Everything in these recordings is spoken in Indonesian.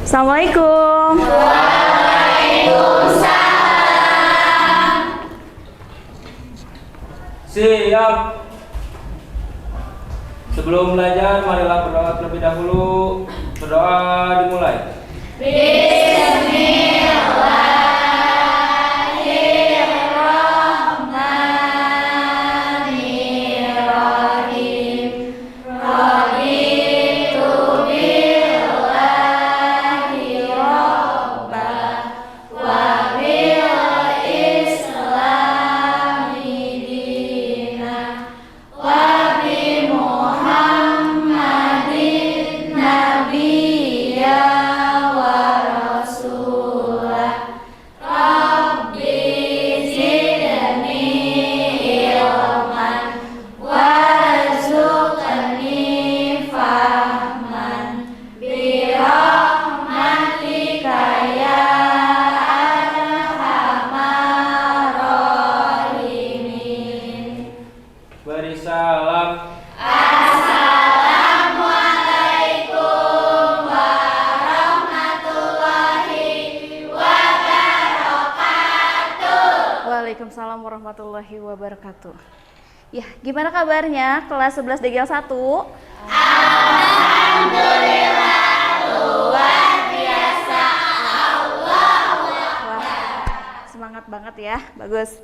Assalamualaikum. Siap. Sebelum belajar, marilah berdoa terlebih dahulu. Berdoa dimulai. Beri salam. Waalaikumsalam warahmatullahi wabarakatuh. Ya, gimana kabarnya kelas 11 DGL 1? Semangat banget ya, bagus.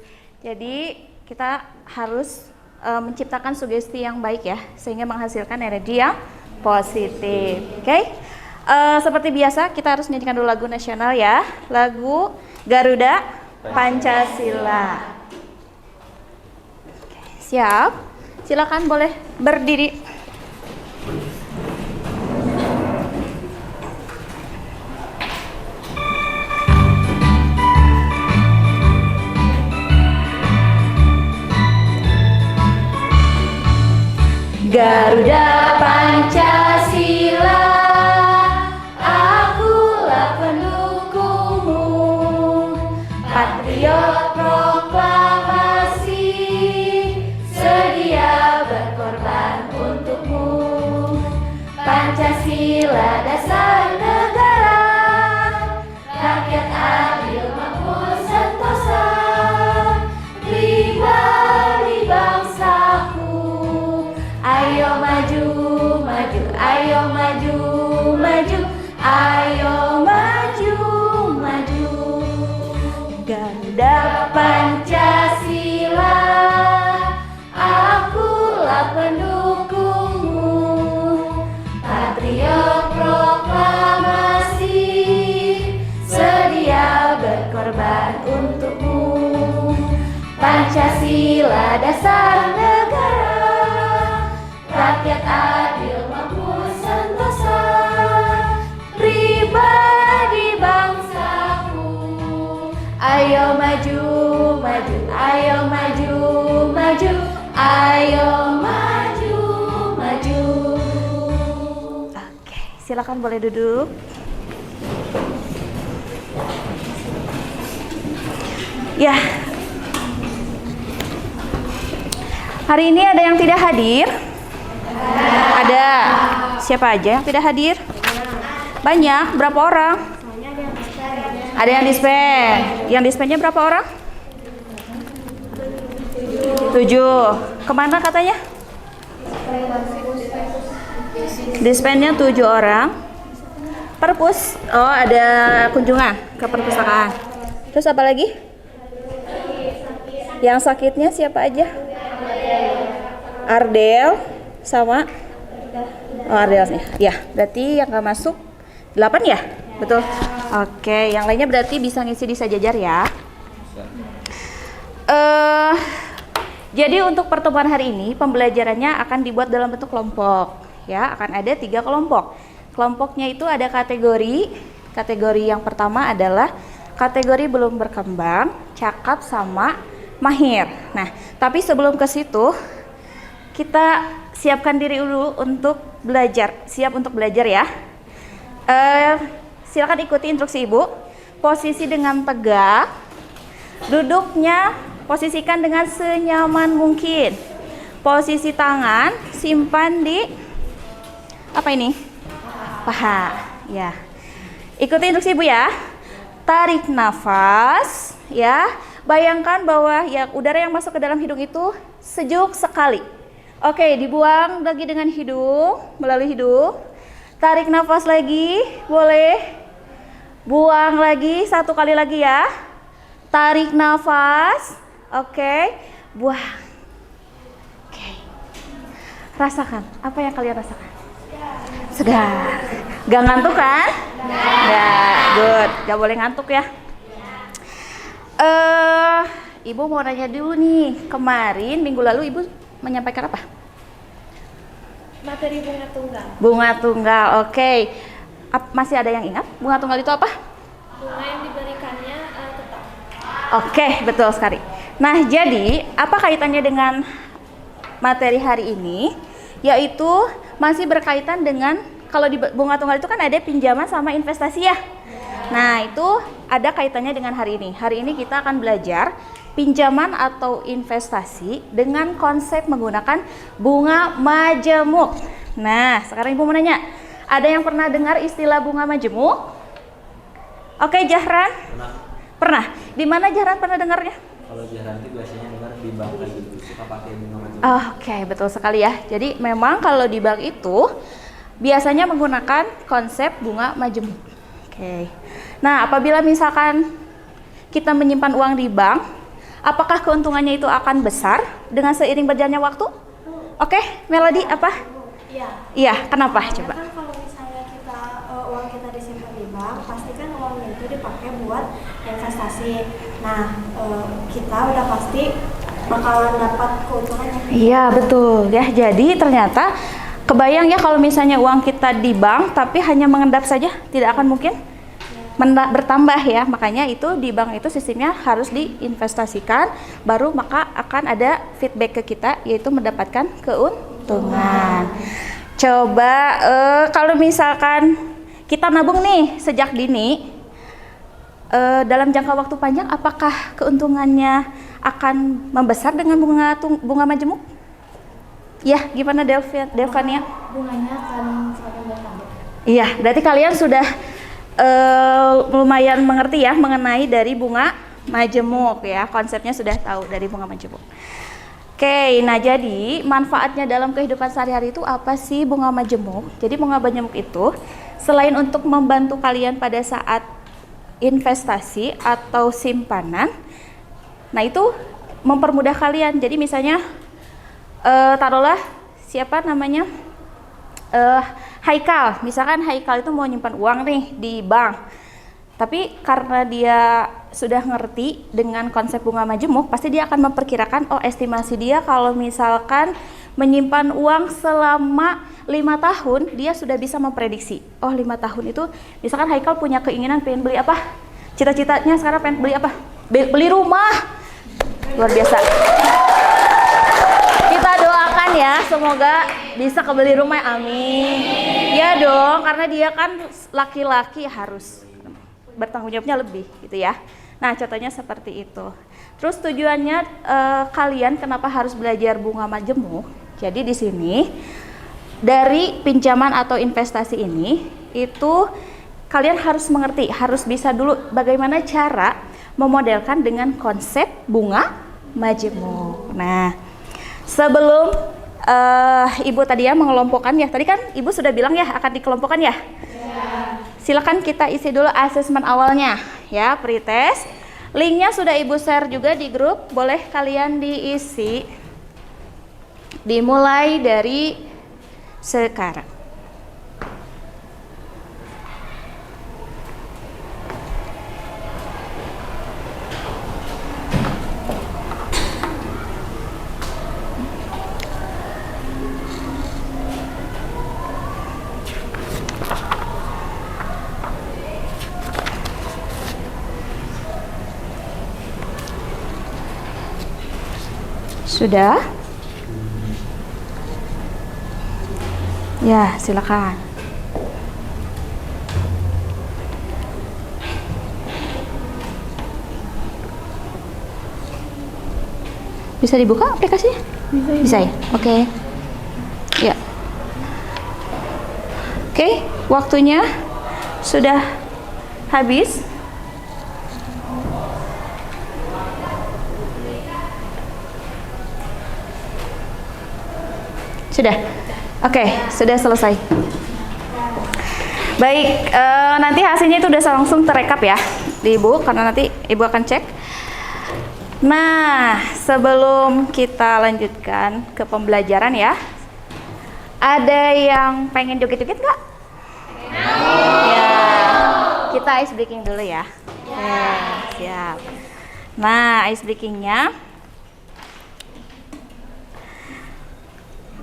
Jadi kita harus menciptakan sugesti yang baik ya, sehingga menghasilkan energi yang positif. Oke? Seperti biasa kita harus nyanyikan dulu lagu nasional ya, lagu Garuda Pancasila. Oke, siap? Silakan boleh berdiri. Garuda Pancasila, akulah pendukungmu, patriot proklamasi, sedia berkorban untukmu. Pancasila dasar negara, rakyat adil makmur sentosa, pribadi bangsaku. Ayo maju, maju, ayo maju, maju, ayo maju, maju. Garuda Pancasila, akulah pendukungmu, patriot proklamasi, sedia berkorban untukmu. Pancasila dasar negara, rakyat adil makmur sentosa, pribadi bangsaku. Ayo maju, maju, ayo maju, maju, ayo maju, maju. Oke, silakan boleh duduk. Ya, hari ini ada yang tidak hadir? Ada. Siapa aja yang tidak hadir? Banyak. Berapa orang? Ada yang dispen. Yang dispennya berapa orang? 7. Kemana katanya? Dispennya 7 orang. Perpus. Oh, ada kunjungan ke perpustakaan. Terus apa lagi? Yang sakitnya siapa aja? Ardel sama Ardelnya. Ya, berarti yang nggak masuk 8 ya? Betul. Oke, yang lainnya berarti bisa ngisi di sejajar ya. Jadi untuk pertemuan hari ini pembelajarannya akan dibuat dalam bentuk kelompok. Ya, akan ada 3 kelompok. Kelompoknya itu ada kategori. Kategori yang pertama adalah kategori belum berkembang, cakap sama mahir. Nah, tapi sebelum ke situ kita siapkan diri dulu untuk belajar. Siap untuk belajar ya. Silakan ikuti instruksi Ibu. Posisi dengan tegak. Duduknya posisikan dengan senyaman mungkin. Posisi tangan simpan di apa ini? Paha. Ya. Ikuti instruksi Ibu ya. Tarik nafas, ya. Bayangkan bahwa ya udara yang masuk ke dalam hidung itu sejuk sekali. Oke, dibuang lagi dengan hidung, melalui hidung. Tarik nafas lagi, boleh. Buang lagi, 1 kali lagi ya. Tarik nafas, oke. Buang. Oke. Rasakan, apa yang kalian rasakan? Segar. Gak ngantuk kan? Nggak, good. Gak boleh ngantuk ya. Ibu mau nanya dulu nih. Kemarin minggu lalu Ibu menyampaikan apa? Materi bunga tunggal. Bunga tunggal, oke. Masih ada yang ingat? Bunga tunggal itu apa? Bunga yang diberikannya tetap. Oke, betul sekali. Nah, jadi apa kaitannya dengan materi hari ini? Yaitu masih berkaitan dengan, kalau di bunga tunggal itu kan ada pinjaman sama investasi ya. Nah, itu ada kaitannya dengan hari ini. Hari ini kita akan belajar pinjaman atau investasi dengan konsep menggunakan bunga majemuk. Nah, sekarang Ibu mau nanya, ada yang pernah dengar istilah bunga majemuk? Oke, Jahran? Pernah. Di mana Jahran pernah dengarnya? Kalau Jahran itu biasanya dengar di bank gitu, suka pakai bunga majemuk. Oke, betul sekali ya. Jadi memang kalau di bank itu biasanya menggunakan konsep bunga majemuk. Oke. Nah, apabila misalkan kita menyimpan uang di bank, apakah keuntungannya itu akan besar dengan seiring berjalannya waktu? Oke, Melody apa? Iya. Iya, kenapa? Karena Coba. kan kalau misalnya kita uang kita disimpan di bank, pasti kan uangnya itu dipakai buat investasi. Nah, kita udah pasti bakalan dapat keuntungannya. Iya, betul ya. Jadi ternyata kebayang ya kalau misalnya uang kita di bank tapi hanya mengendap saja, tidak akan mungkin bertambah ya. Makanya itu di bank itu sistemnya harus diinvestasikan, baru maka akan ada feedback ke kita, yaitu mendapatkan keuntungan. Coba kalau misalkan kita nabung nih sejak dini, dalam jangka waktu panjang apakah keuntungannya akan membesar dengan bunga majemuk? Ya, gimana Delvania? Bunganya akan semakin bertambah. Iya, berarti kalian sudah lumayan mengerti ya mengenai dari bunga majemuk ya, konsepnya sudah tahu dari bunga majemuk. Oke, nah jadi manfaatnya dalam kehidupan sehari-hari itu apa sih bunga majemuk? Jadi bunga majemuk itu selain untuk membantu kalian pada saat investasi atau simpanan, nah itu mempermudah kalian. Jadi misalnya taruhlah siapa namanya Haikal, misalkan Haikal itu mau nyimpan uang nih di bank, tapi karena dia sudah ngerti dengan konsep bunga majemuk, pasti dia akan memperkirakan, oh estimasi dia kalau misalkan menyimpan uang selama 5 tahun, dia sudah bisa memprediksi, oh 5 tahun itu misalkan Haikal punya keinginan pengen beli apa, cita-citanya sekarang pengen beli apa, beli rumah. Luar biasa. Kita doakan ya, semoga bisa kebeli rumah, amin. Ya dong, karena dia kan laki-laki harus bertanggung jawabnya lebih gitu ya. Nah, contohnya seperti itu. Terus tujuannya kalian kenapa harus belajar bunga majemuk? Jadi di sini dari pinjaman atau investasi ini itu kalian harus mengerti, harus bisa dulu bagaimana cara memodelkan dengan konsep bunga majemuk. Nah, sebelum Ibu tadi ya mengelompokkan ya, tadi kan Ibu sudah bilang ya akan dikelompokkan ya. Silakan kita isi dulu asesmen awalnya ya, pretest. Linknya sudah Ibu share juga di grup, boleh kalian diisi. Dimulai dari sekarang. Sudah? Ya, silakan. Bisa dibuka aplikasinya? Bisa ya? Oke. Ya. Oke, waktunya Sudah habis? Sudah? Oke, sudah selesai. Baik, nanti hasilnya itu udah langsung terekap ya di Ibu, karena nanti Ibu akan cek. Nah, sebelum kita lanjutkan ke pembelajaran ya, ada yang pengen joget-joget nggak? Ya, kita ice breaking dulu ya. Siap. Nah, ice breakingnya,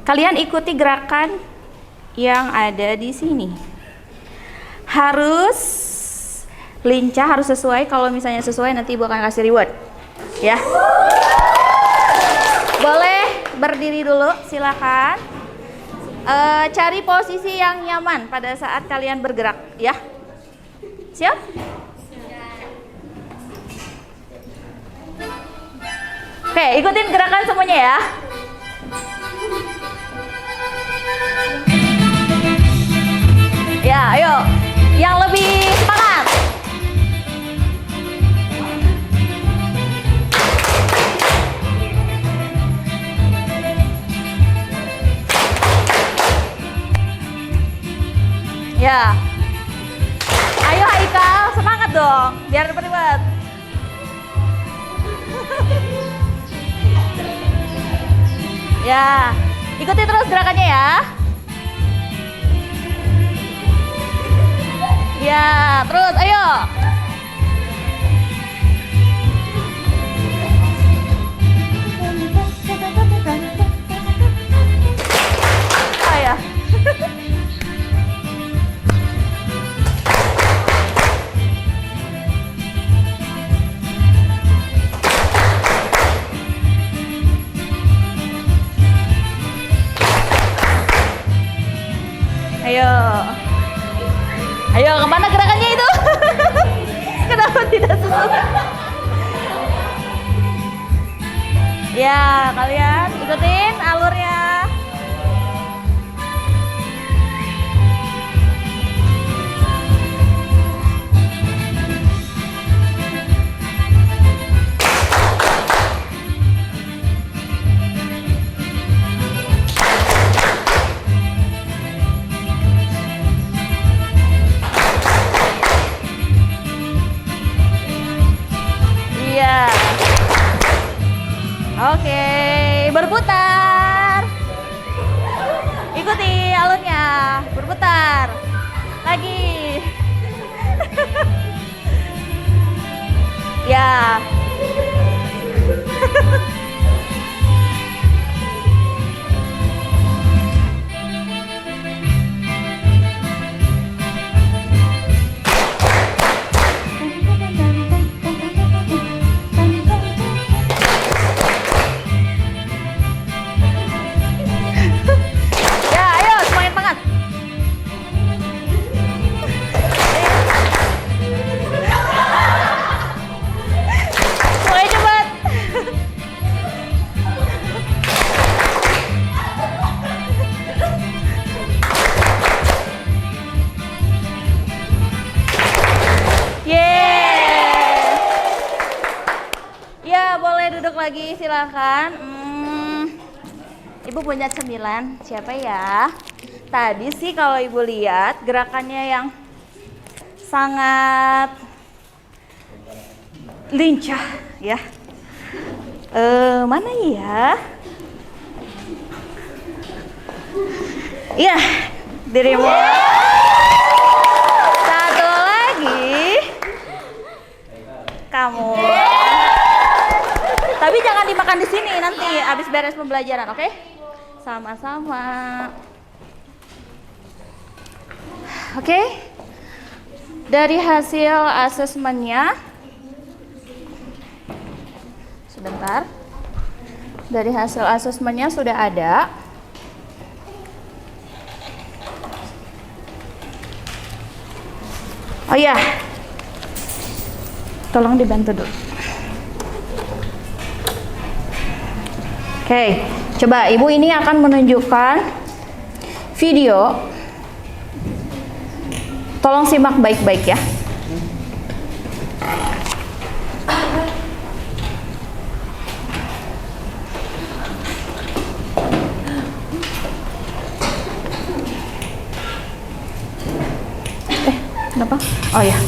kalian ikuti gerakan yang ada di sini. Harus lincah, harus sesuai. Kalau misalnya sesuai, nanti Ibu akan kasih reward. Ya. Boleh berdiri dulu, silakan. Cari posisi yang nyaman pada saat kalian bergerak, ya. Siap? Oke, ikutin gerakan semuanya ya. Ya, ayo. Yang lebih semangat. Ya. Ayo Haikal, semangat dong, biar ribet. Ya, ikuti terus gerakannya ya. Ya, terus ayo. Oh ya. Ayo. Ayo, kemana gerakannya itu? Kenapa tidak sesuai? Ya, kalian ikutin alurnya. Oke, berputar. Ikuti alurnya, berputar. Lagi. Ya. Lagi silakan. Ibu punya cemilan, siapa ya? Tadi sih kalau Ibu lihat gerakannya yang sangat lincah ya. Mana ya? Iya, dirimu. Satu lagi. Kamu. Tapi jangan dimakan di sini nanti habis beres pembelajaran, oke? Sama-sama. Oke. Dari hasil asesmennya, sebentar. Dari hasil asesmennya sudah ada. Oh iya. Tolong dibantu dulu. Oke, coba Ibu ini akan menunjukkan video Tolong simak baik-baik ya. Kenapa? Oh ya.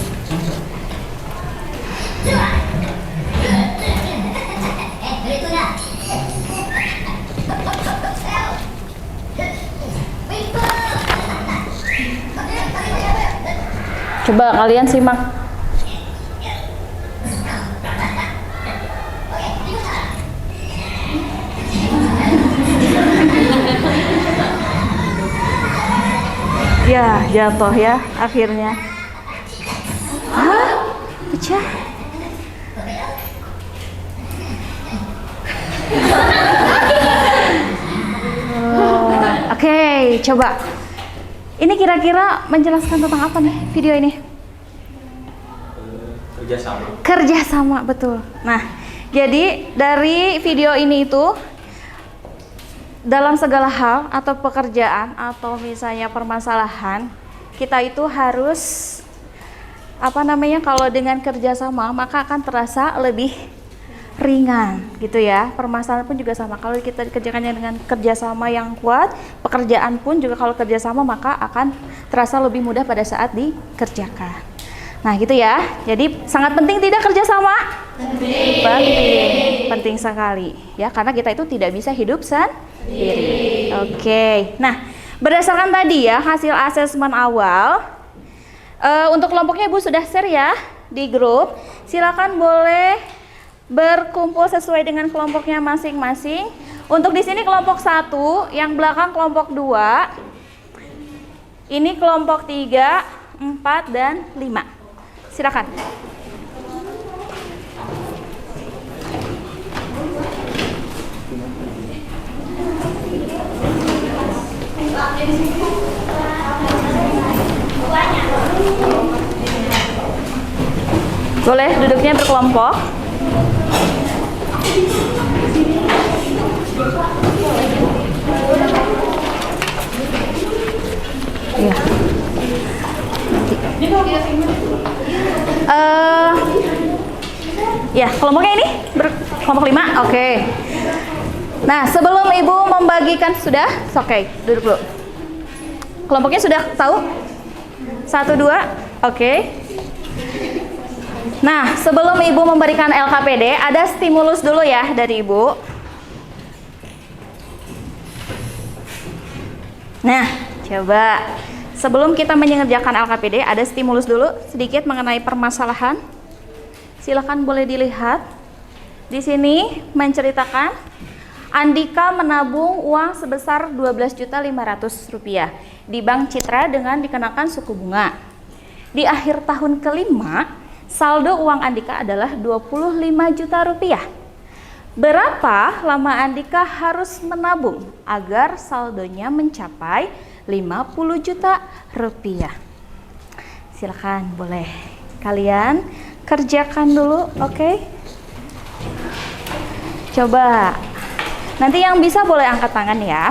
Coba kalian simak. Ya, jatuh ya akhirnya. Hah? Pecah? Oke, coba. Ini kira-kira menjelaskan tentang apa nih video ini? Kerjasama. Kerjasama, betul. Nah, jadi dari video ini itu dalam segala hal atau pekerjaan atau misalnya permasalahan, kita itu harus kalau dengan kerjasama maka akan terasa lebih ringan gitu ya. Permasalahan pun juga sama, kalau kita dikerjakannya dengan kerjasama yang kuat, pekerjaan pun juga kalau kerjasama maka akan terasa lebih mudah pada saat dikerjakan. Nah gitu ya, jadi sangat penting tidak kerjasama? Penting sekali ya, karena kita itu tidak bisa hidup sendiri. Oke, nah berdasarkan tadi ya hasil asesmen awal, untuk kelompoknya Ibu sudah share ya di grup. Silakan boleh berkumpul sesuai dengan kelompoknya masing-masing. Untuk di sini kelompok 1, yang belakang kelompok 2. Ini kelompok 3, 4 dan 5. Silakan. Boleh duduknya berkelompok. Iya. Ya, kelompoknya ini kelompok 5. Oke. Nah, sebelum Ibu membagikan sudah, oke, duduk dulu. Kelompoknya sudah tahu? 1, 2. Oke. Nah, sebelum Ibu memberikan LKPD, ada stimulus dulu ya dari Ibu. Nah, coba sebelum kita mengerjakan LKPD, ada stimulus dulu sedikit mengenai permasalahan. Silakan boleh dilihat. Di sini menceritakan Andika menabung uang sebesar Rp12.500.000 di Bank Citra dengan dikenakan suku bunga. Di akhir tahun kelima, saldo uang Andika adalah Rp25 juta. Berapa lama Andika harus menabung agar saldonya mencapai Rp50 juta? Silakan boleh kalian kerjakan dulu, oke? Coba. Nanti yang bisa boleh angkat tangan ya.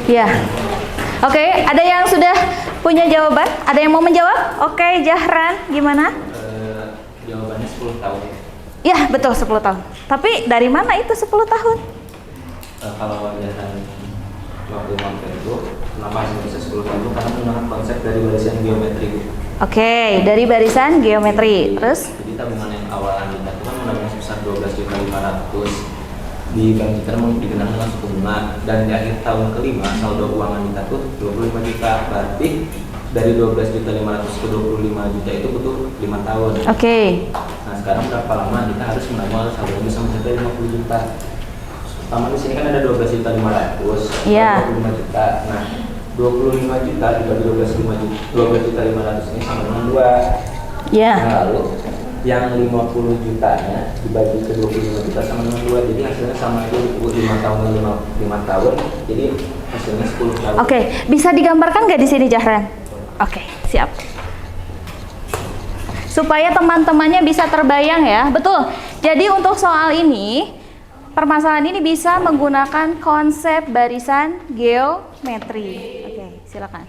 Ya. Oke, ada yang sudah punya jawaban? Ada yang mau menjawab? Oke, Jahran, gimana? Jawabannya 10 tahun. Ya, betul 10 tahun. Tapi dari mana itu 10 tahun? Kalau Jahran waktu itu kenapa bisa 10 tahun itu karena menggunakan konsep dari barisan geometri. Oke, dari barisan geometri. Terus? Jadi tabungan yang awal Andika itu kan menabung sebesar 12.500.000 di Bank Citra dikenakan dengan suku bunga, dan di akhir tahun kelima saldo uang Andika itu 25 juta. Berarti dari 12.500.000 ke 25 juta itu butuh 5 tahun. Oke. Nah, sekarang berapa lama Andika harus menabung saldo bisa mencapai 50 juta? Pertama di sini kan ada 12.500.000, Iya. 25 juta. Nah, 25 juta dibagi 12.500 ini sama dengan 2. Iya. Nah, lalu yang 50 jutanya dibagi ke 25 juta sama dengan 2, jadi hasilnya sama aja 5 tahun 5 tahun, jadi hasilnya 10 tahun. Oke, bisa digambarkan nggak di sini Jahran? Oke, siap. Supaya teman-temannya bisa terbayang ya, betul. Jadi untuk soal ini, permasalahan ini bisa menggunakan konsep barisan geometri. Oke, silakan.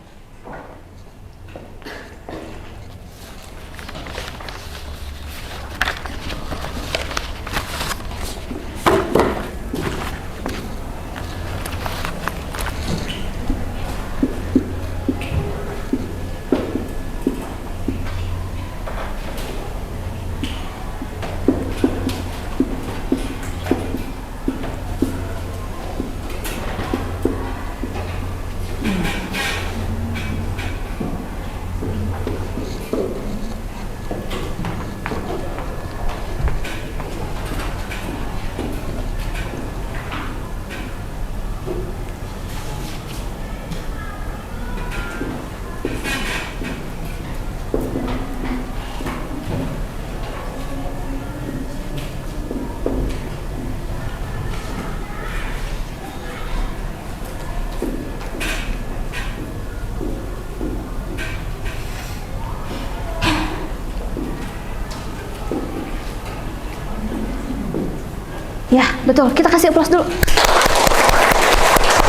Ya, betul. Kita kasih aplaus dulu.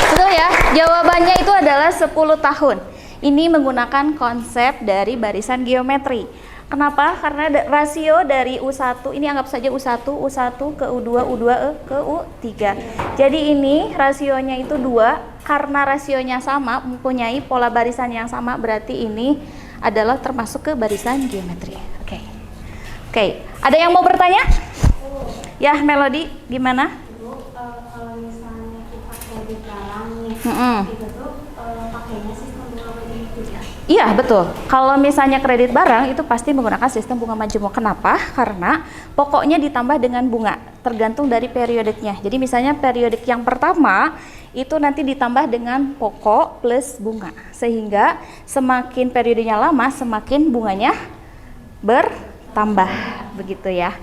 Betul ya, jawabannya itu adalah 10 tahun. Ini menggunakan konsep dari barisan geometri. Kenapa? Karena rasio dari U1, ini anggap saja U1 ke U2, ke U3. Jadi ini rasionya itu 2, karena rasionya sama, mempunyai pola barisan yang sama, berarti ini adalah termasuk ke barisan geometri. Oke. Oke, ada yang mau bertanya? Ya, Melody, gimana? Kalau misalnya kita kredit barang nih, itu tuh pakainya sistem bunga majemuk juga. Iya, betul. Kalau misalnya kredit barang itu pasti menggunakan sistem bunga majemuk. Kenapa? Karena pokoknya ditambah dengan bunga, tergantung dari periodiknya. Jadi misalnya periodik yang pertama itu nanti ditambah dengan pokok plus bunga. Sehingga semakin periodenya lama, semakin bunganya bertambah. Begitu ya.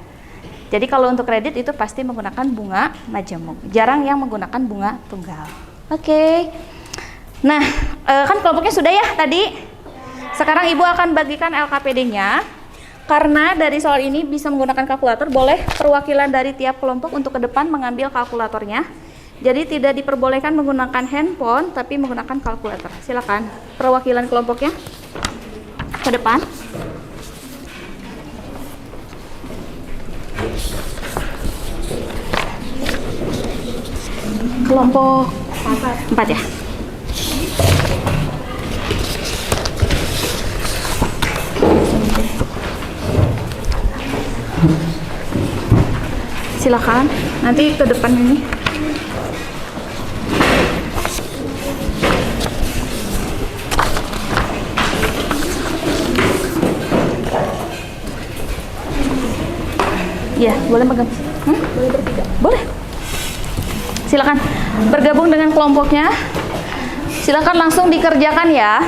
Jadi kalau untuk kredit itu pasti menggunakan bunga majemuk. Jarang yang menggunakan bunga tunggal. Oke. Nah, kan kelompoknya sudah ya tadi. Sekarang Ibu akan bagikan LKPD-nya. Karena dari soal ini bisa menggunakan kalkulator, boleh perwakilan dari tiap kelompok untuk ke depan mengambil kalkulatornya. Jadi tidak diperbolehkan menggunakan handphone, tapi menggunakan kalkulator. Silakan perwakilan kelompoknya ke depan. Kelompok 4 ya. Silakan nanti ke depan ini. Ya, boleh megang. Boleh bertiga. Boleh. Silakan bergabung dengan kelompoknya. Silakan langsung dikerjakan ya.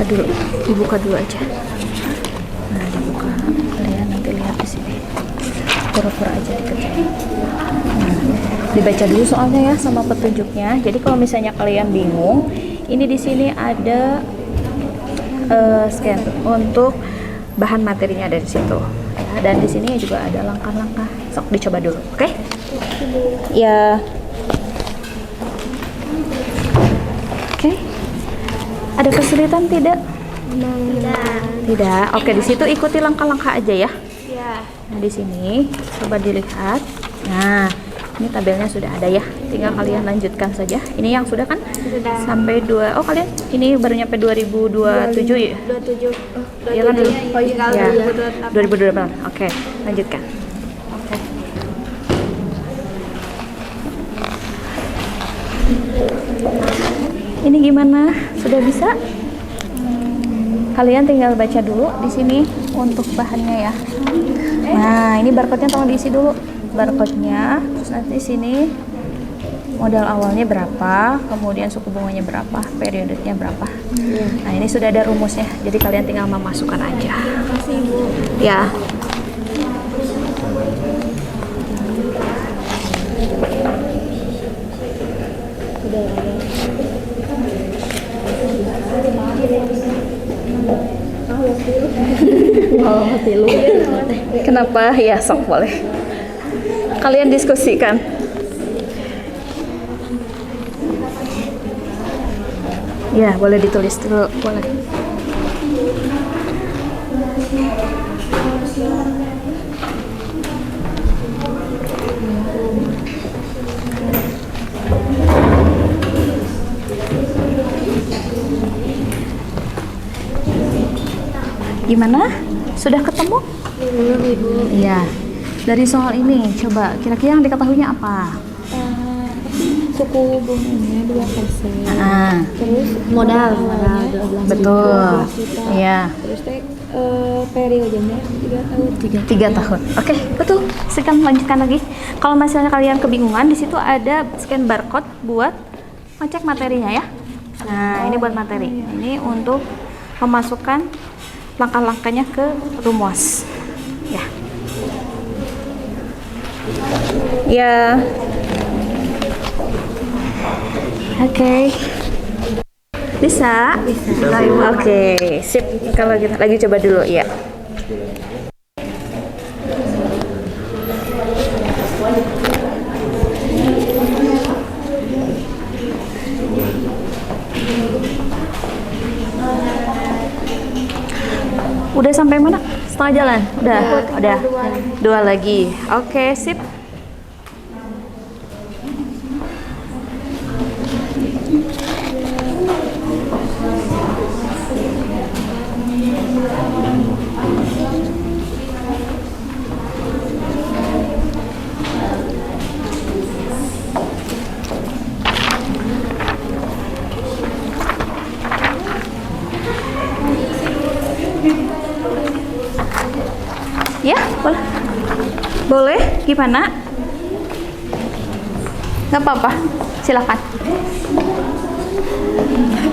Dulu, dibuka dulu aja. Nah, dibuka, kalian nanti lihat di sini. Pura-pura aja dikerjain. Nah, dibaca dulu soalnya ya sama petunjuknya. Jadi kalau misalnya kalian bingung, ini di sini ada scan untuk bahan materinya ada di situ. Ya, dan di sini juga ada langkah-langkah. Sok dicoba dulu, oke? Ya. Oke. Ada kesulitan tidak? Tidak. Oke, di situ ikuti langkah-langkah aja ya. Iya. Nah, di sini coba dilihat. Nah, ini tabelnya sudah ada ya. Tinggal kalian lanjutkan saja. Ini yang sudah kan? Sudah. Sampai 2. Oh, kalian ini baru nyampe 2027 ya? 27. Iya kan dulu? Oh iya, Ya. 2028. 2028. Oke, lanjutkan. Oke. Ini gimana? Sudah bisa? Kalian tinggal baca dulu di sini. untuk bahannya ya. Nah, ini barcode-nya tolong diisi dulu. Barcode-nya, terus nanti sini modal awalnya berapa, kemudian suku bunganya berapa, periodenya berapa. Nah, ini sudah ada rumusnya. Jadi kalian tinggal memasukkan aja. Makasih Ibu. Ya. Kenapa? Ya, sok boleh. Kalian diskusikan. Ya, boleh ditulis dulu, boleh. Gimana? Sudah ketemu? Belum Ibu. Iya. Dari soal ini, coba kira-kira yang diketahuinya apa? Suku bunganya 2%. Ah, Terus modal 12 betul. juta. Iya. Terus periodenya 3 tahun. 3 tahun. Oke, betul. Sekarang lanjutkan lagi. Kalau misalnya kalian kebingungan, di situ ada scan barcode buat ngecek materinya ya. Nah, ini buat materi. Ini untuk memasukkan langkah-langkahnya ke rumus. Ya. Ya. Oke. Bisa? Bisa. Oke, sip. Kalau gitu lagi coba dulu ya. Udah sampai mana? Setengah jalan? Udah. Dua lagi. Oke, sip. Ya, boleh. Boleh? Gimana? Nggak apa-apa. Silakan.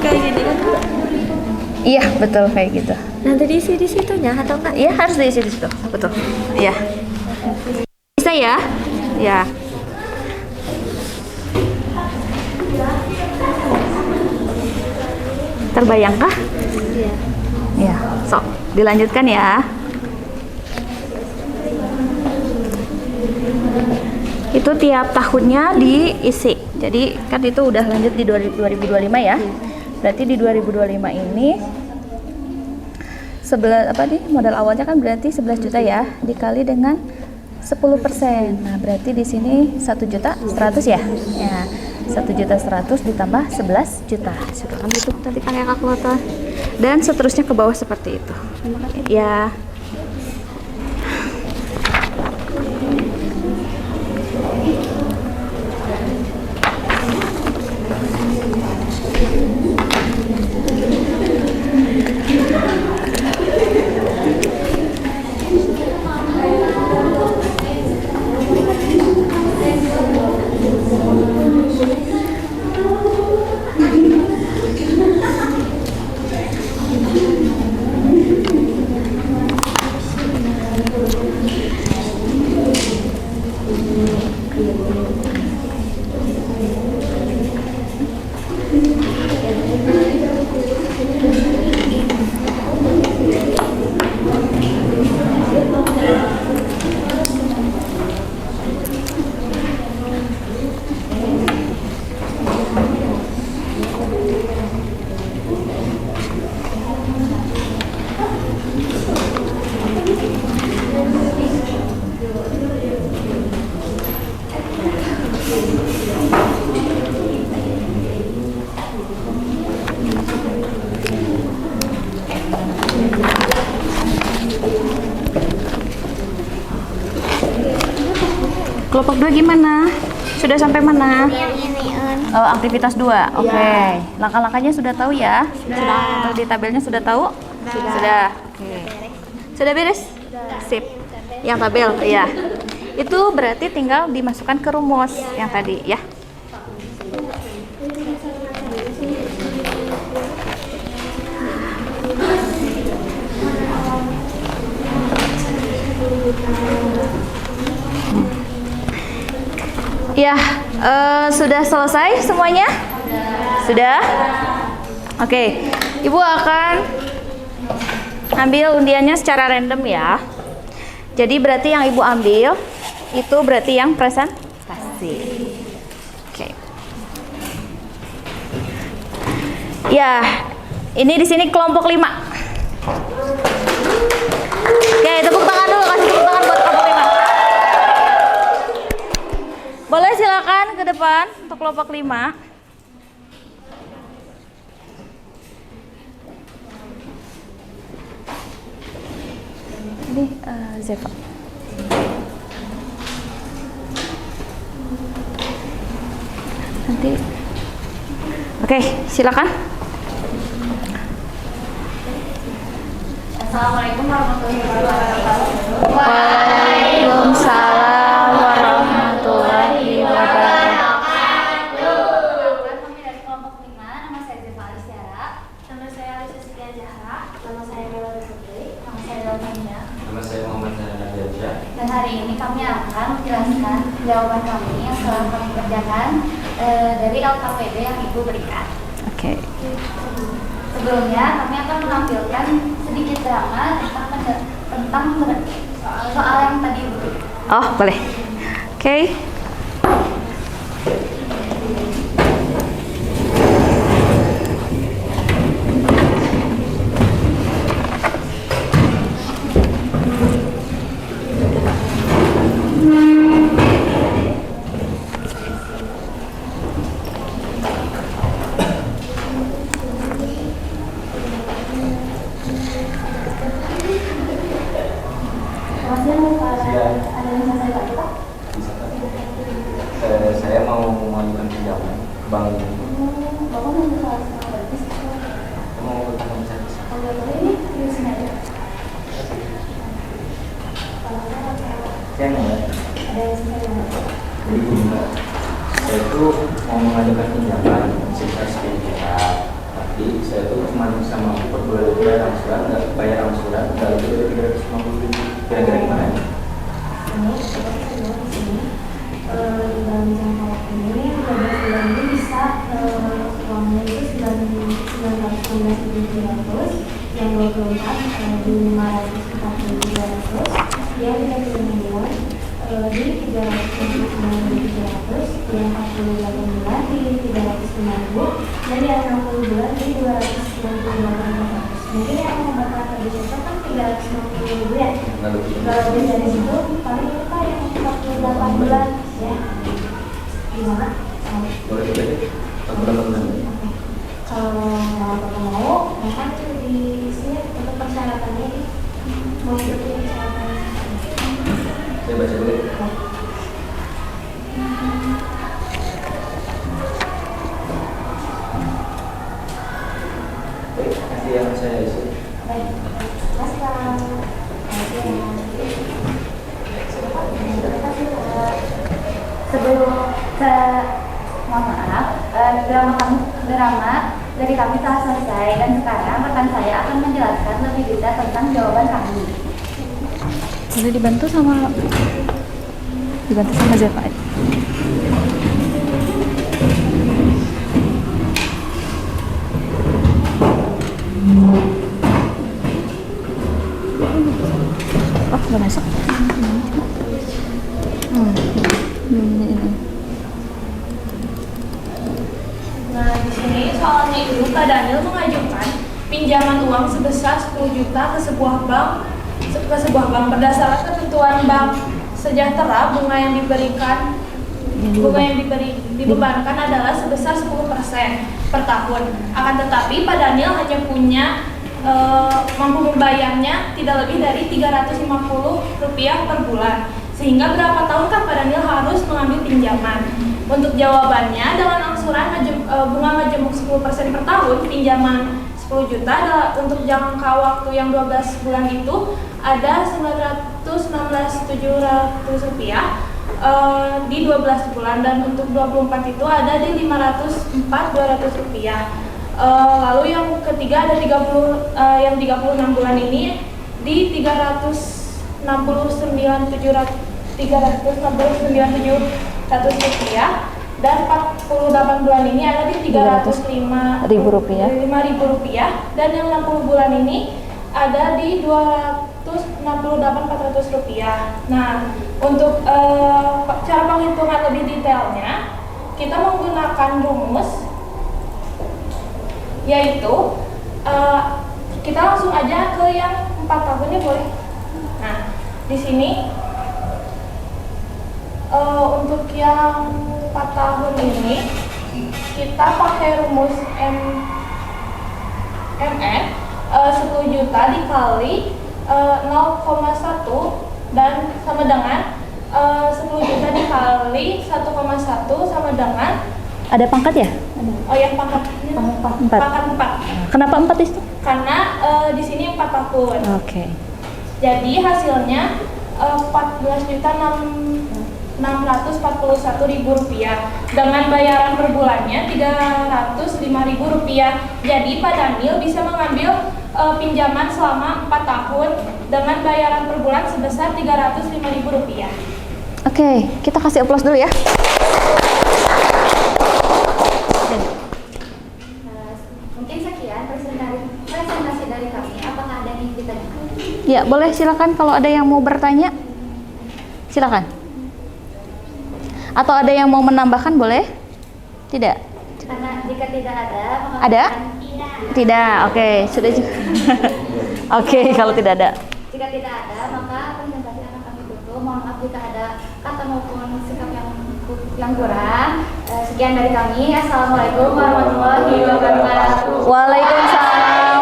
Kayak gini kan Bu. Iya, betul kayak gitu. Nanti diisi di situnya atau enggak? Iya, harus diisi di situ. Betul. Iya. Bisa ya? Ya. Terbayangkah? Iya. Ya, sok dilanjutkan ya. Itu tiap tahunnya diisi. Jadi kan itu udah lanjut di 2025 ya. Berarti di 2025 ini 11 apa nih? Modal awalnya kan berarti 11 juta ya, dikali dengan 10%. Nah, berarti di sini 1.100.000 ya. Ya. 1.100.000 ditambah 11 juta. Sudah kan itu nanti pakai kalkulator. Dan seterusnya ke bawah seperti itu. Ya. Kelompok 2 gimana? Sudah sampai mana? Oh, aktivitas 2. Oke. Langkah-langkahnya sudah tahu ya? Sudah. Untuk di tabelnya sudah tahu? Sudah. Oke. Sudah beres? Sip. Yang tabel, ya. Itu berarti tinggal dimasukkan ke rumus yang tadi ya. Ya, sudah selesai semuanya? Sudah? Oke, Ibu akan ambil undiannya secara random ya. Jadi berarti yang Ibu ambil itu berarti yang presentasi. Oke. Ya, ini di sini kelompok 5. Oke, tepuk tangan dulu, kasih tepuk tangan buat kelompok 5. Boleh silakan ke depan untuk kelompok 5. Ini Zeva. Nanti. Oke, silakan. Assalamualaikum warahmatullahi wabarakatuh. Waalaikumsalam warahmatullahi wabarakatuh. Kami dari kelompok 5, nama saya Zeva Alistiara. Nama saya Alisa Sekian Zahra. Nama saya Melody Putri. Nama saya Delvania. Nama saya Muhammad Zainal Diansyah. Dan hari ini kami akan menjelaskan jawaban kami yang telah kami kerjakan dari LKPD yang Ibu berikan. Oke. Sebelumnya kami akan menampilkan sedikit drama tentang soal yang tadi Ibu berikan. Oh, boleh. Oke. Saya mau mengajukan pinjaman ke bank ini. Bapak mau salah sama berarti Saya mau bertanggung jawab. kalau boleh ini di sini aja. Saya nggak. Ada yang saya Jadi gini Mbak, saya tuh mau mengajukan pinjaman sebesar 10 juta. Tapi saya tuh cuma bisa mampu per bulan bayar angsuran, nggak bayar angsuran, nggak lebih dari 350.000. Kira-kira gimana ya? Ini seperti saya di sini dalam jangka waktu ini 12 bulan ini bisa uangnya itu 916.700, yang 24 di 540.300, yang 35 bulan di 399.300, yang 48 bulan di 350, dan yang 60 bulan di 298.500. Mungkin yang bakal terbiasa kan 350.000 ya. Nggak lebih. Kalau lebih dari situ paling kita yang 48 bulan ya. Gimana? Boleh boleh. 48 bulan. Kalau Bapak mau, kan di sini untuk persyaratannya mau ikuti persyaratan. Saya baca dulu. Baik, kasih yang saya isi. Baik, Mas Kang. Sebelum mohon maaf, drama dari kami telah selesai dan sekarang rekan saya akan menjelaskan lebih detail tentang jawaban kami. Boleh dibantu sama Zeva. Oh, nggak masuk. Nah, di sini soalnya itu Kak Daniel mengajukan pinjaman uang sebesar 10 juta ke sebuah bank berdasarkan ketentuan Bank Sejahtera. Bunga yang dibebankan adalah sebesar 10% per tahun. Akan tetapi Pak Daniel hanya punya mampu membayarnya tidak lebih dari Rp350 per bulan. Sehingga berapa tahun kan Pak Daniel harus mengambil pinjaman? Untuk jawabannya, dengan angsuran bunga majemuk 10% per tahun, pinjaman 10 juta. Untuk jangka waktu yang 12 bulan itu ada 916.700 rupiah di 12 bulan, dan untuk 24 itu ada di 504.200 rupiah. Lalu yang ketiga ada 36 bulan ini di 369.700 rupiah, dan 48 bulan ini ada di 305.000 rupiah, dan yang 60 bulan ini ada di 268.400 rupiah. Nah, untuk cara penghitungan lebih detailnya, kita menggunakan rumus, yaitu kita langsung aja ke yang 4 tahunnya boleh. Nah, di sini untuk yang 4 tahun ini kita pakai rumus MN 10 juta dikali 0,1 dan sama dengan 10 juta dikali 1,1 sama dengan, Ada pangkat ya? oh yang pangkatnya Empat. pangkat 4. Kenapa 4 itu? Karena di sini 4 tahun. Oke. Jadi hasilnya 14.641.000 rupiah dengan bayaran per bulannya 305.000 rupiah. Jadi Pak Daniel bisa mengambil pinjaman selama 4 tahun dengan bayaran per bulan sebesar 305.000 rupiah. Oke, kita kasih aplaus dulu ya. Mungkin sekian presentasi dari kami. Apakah ada yang ingin ditanyakan? Ya, boleh silakan kalau ada yang mau bertanya. Silakan. Atau ada yang mau menambahkan boleh? Tidak. Karena jika tidak ada, maka Ada? Tidak. Oke, sudah. Oke, kalau tidak ada. Jika tidak ada, maka presentasi akan kami tutup. Mohon maaf jika ada kata maupun sikap yang kurang. Sekian dari kami. Assalamualaikum warahmatullahi wabarakatuh. Waalaikumsalam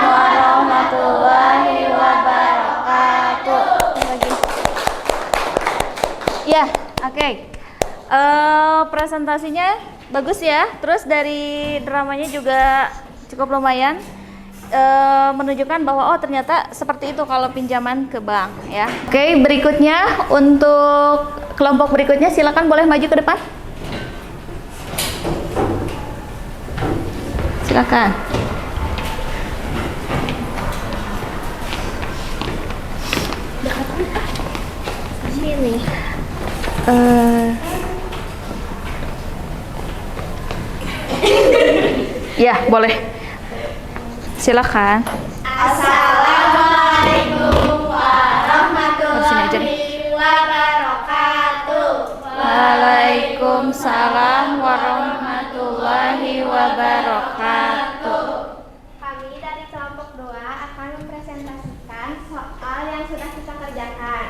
warahmatullahi wabarakatuh. Ya, oke. Presentasinya bagus ya. Terus dari dramanya juga cukup lumayan. Menunjukkan bahwa oh ternyata seperti itu kalau pinjaman ke bank ya. Oke, berikutnya untuk kelompok berikutnya silakan boleh maju ke depan. Silakan. Sini. Ya, boleh. Silakan. Assalamualaikum warahmatullahi wabarakatuh. Waalaikumsalam warahmatullahi wabarakatuh. Kami dari kelompok 2 akan mempresentasikan soal yang sudah kita kerjakan.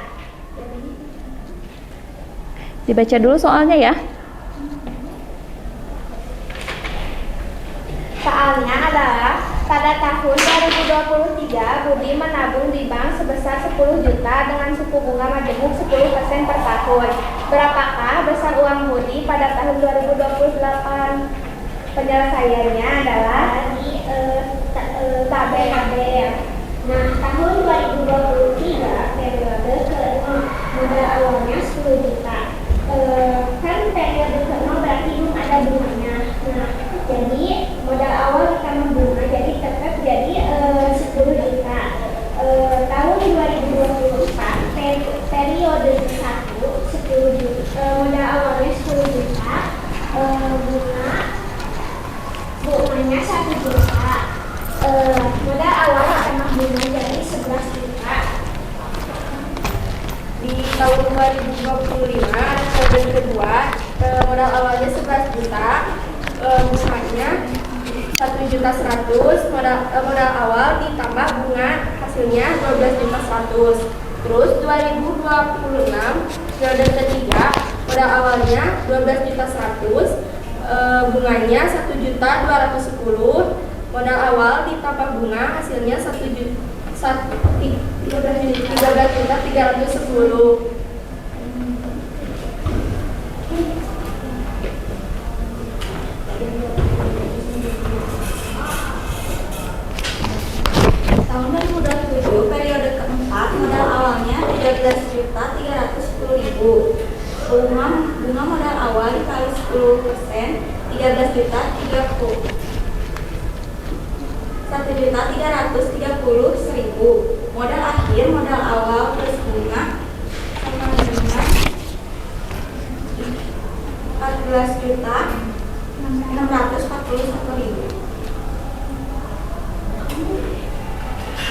Dibaca dulu soalnya ya. Soalnya adalah pada tahun 2023 Budi menabung di bank sebesar 10 juta dengan suku bunga majemuk 10% per tahun. Berapakah besar uang Budi pada tahun 2028? Penyelesaiannya adalah di tabel. Nah, tahun 2023 periode ke-6 modal awalnya 10 juta. Kan periode ke-6 berarti belum ada bunganya. Nah, jadi modal awal ditambah bunga jadi tetap jadi 10 juta. Tahun 2024 periode 1 10 juta, modal awalnya 10 juta, bunganya 1 juta. Modal awal ditambah bunga jadi 11 juta. Di tahun 2025 ada periode kedua, modal awalnya 11 juta, bunganya 1.100.000, modal awal ditambah bunga hasilnya 12.100.000. Terus 2026 periode ketiga, modal awalnya 12.100.000, bunganya 1.210.000, modal awal ditambah bunga hasilnya 13.310.000. 13.310.000. Bunga modal awal dikali 10%, 13.030. 1.330.000. Modal akhir modal awal plus bunga sama dengan 14.641.000.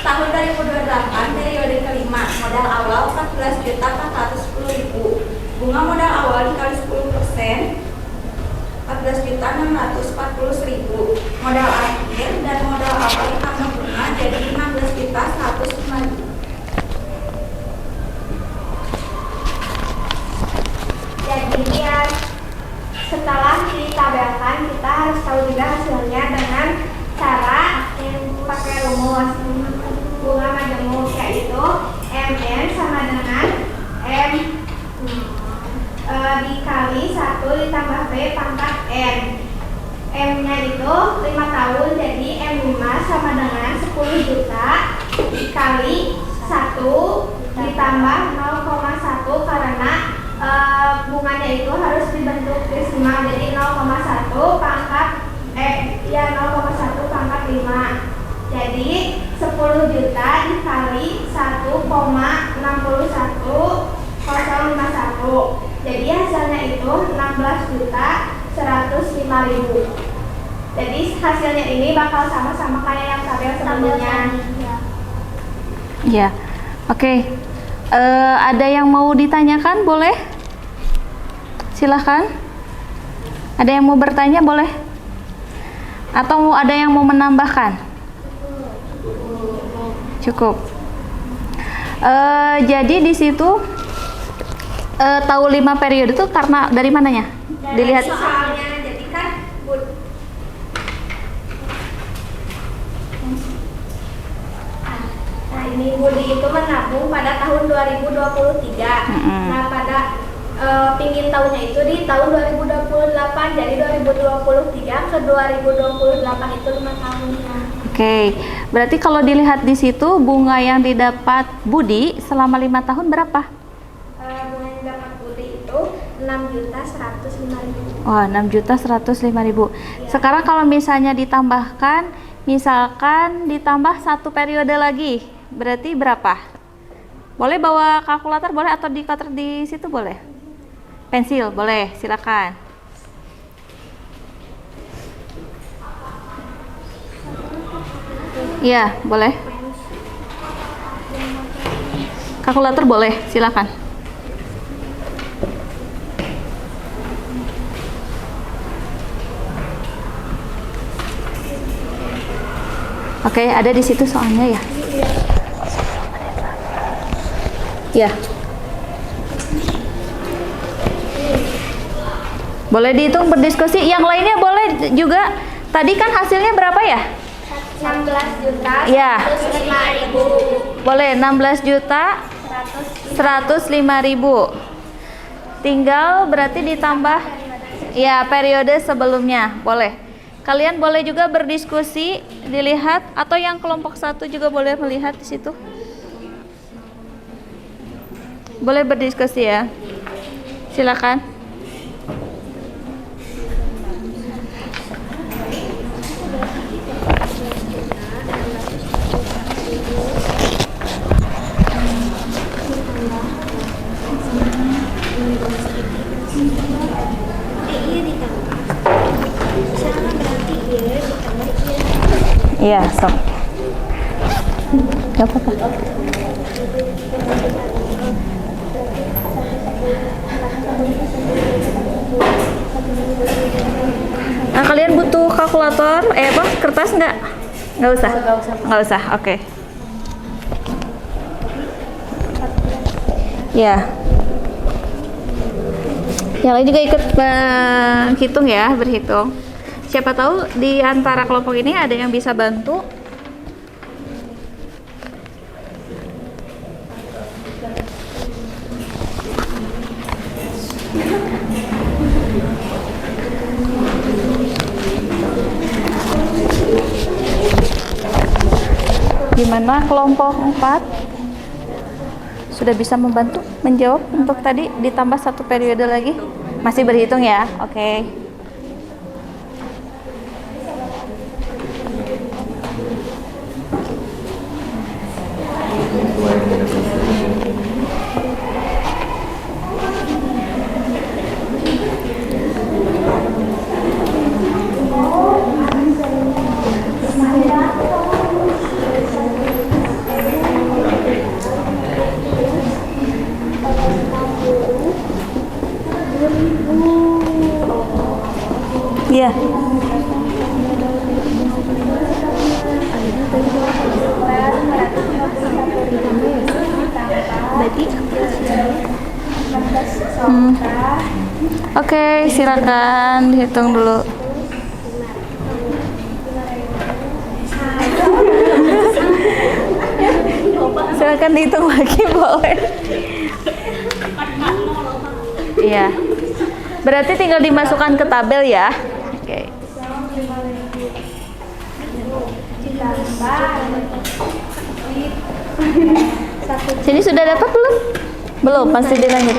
Tahun 2028 periode kelima, modal awal 14.410.000. Bunga modal awal dikali 10%, 14.640.000. Modal akhir dan modal awal ditambah bunga jadi 16.105.000. Jadi ya, setelah ditabelkan kita harus tahu juga hasilnya dengan cara pakai rumus bunga majemuk, yaitu MN sama dengan M dikali 1 ditambah B pangkat N. M nya itu 5 tahun, jadi M5 sama dengan 10 juta dikali 1 ditambah 0,1 karena bunganya itu harus dibentuk desimal, jadi 0,1 pangkat 0,1 pangkat 5. Jadi 10 juta dikali 1,61051. Jadi hasilnya itu 16.105.000. Jadi hasilnya ini bakal sama-sama kayak yang tabel sebelumnya. Ya, oke. Ada yang mau ditanyakan? Boleh? Silahkan. Ada yang mau bertanya? Boleh? Atau ada yang mau menambahkan? Cukup. Jadi di situ tahu 5 periode itu karena dari mananya? Dilihat. Soalnya jadi kan ini Budi itu menabung pada tahun 2023. Nah, pada pingin tahunnya itu di tahun 2028, jadi 2023 ke 2028 itu 5 tahunnya. Oke, berarti kalau dilihat di situ bunga yang didapat Budi selama 5 tahun berapa? Bunga yang dapat Budi itu 6.105.000. Wah, 6.105.000. Sekarang kalau misalnya ditambahkan, misalkan ditambah 1 periode lagi, berarti berapa? Boleh bawa kalkulator, boleh, atau di cutter di situ boleh? Pensil, boleh, silakan. Iya, boleh. Kalkulator boleh, silakan. Oke, ada di situ soalnya ya. Ya. Boleh dihitung, berdiskusi. Yang lainnya boleh juga. Tadi kan hasilnya berapa ya? 16 juta Ya. 105.000. Boleh 16 juta 105.000. Tinggal berarti ditambah ya periode sebelumnya. Boleh. Kalian boleh juga berdiskusi, dilihat, atau yang kelompok 1 juga boleh melihat di situ. Boleh berdiskusi ya. Silakan. Iya, sok. Gak apa-apa. Nah, kalian butuh kalkulator? Kertas nggak? Nggak usah. Nggak usah. Oke. Ya. Yang lain juga ikut hitung ya, berhitung. Siapa tahu di antara kelompok ini ada yang bisa bantu. Gimana kelompok 4? sudah bisa membantu menjawab untuk tadi ditambah 1 periode lagi? Masih berhitung ya? Oke. Iya. Oke, silakan dihitung dulu. Silakan dihitung lagi, boleh. Iya. Berarti tinggal dimasukkan ke tabel ya. Oke. Sini sudah dapat belum? Belum, pasti dilanjut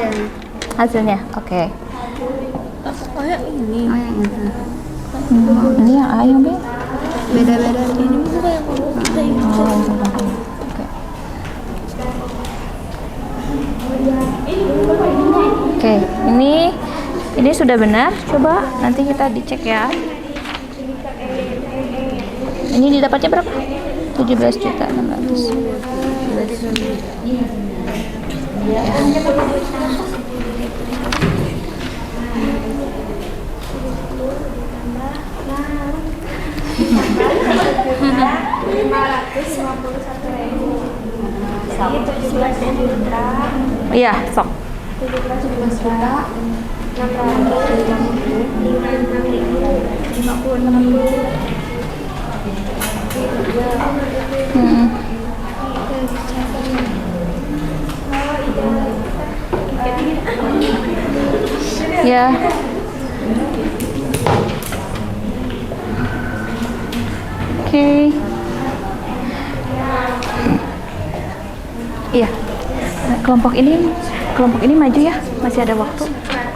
hasilnya. Oke. Ini. Ini yang A, yang B? Beda-beda. Ini bukan yang kita ini. Oke, ini sudah benar. Coba nanti kita dicek ya. Ini didapatnya berapa? 17.600. Iya, sok. 56. Ya. Oke. Iya. Nah, kelompok ini maju ya, masih ada waktu.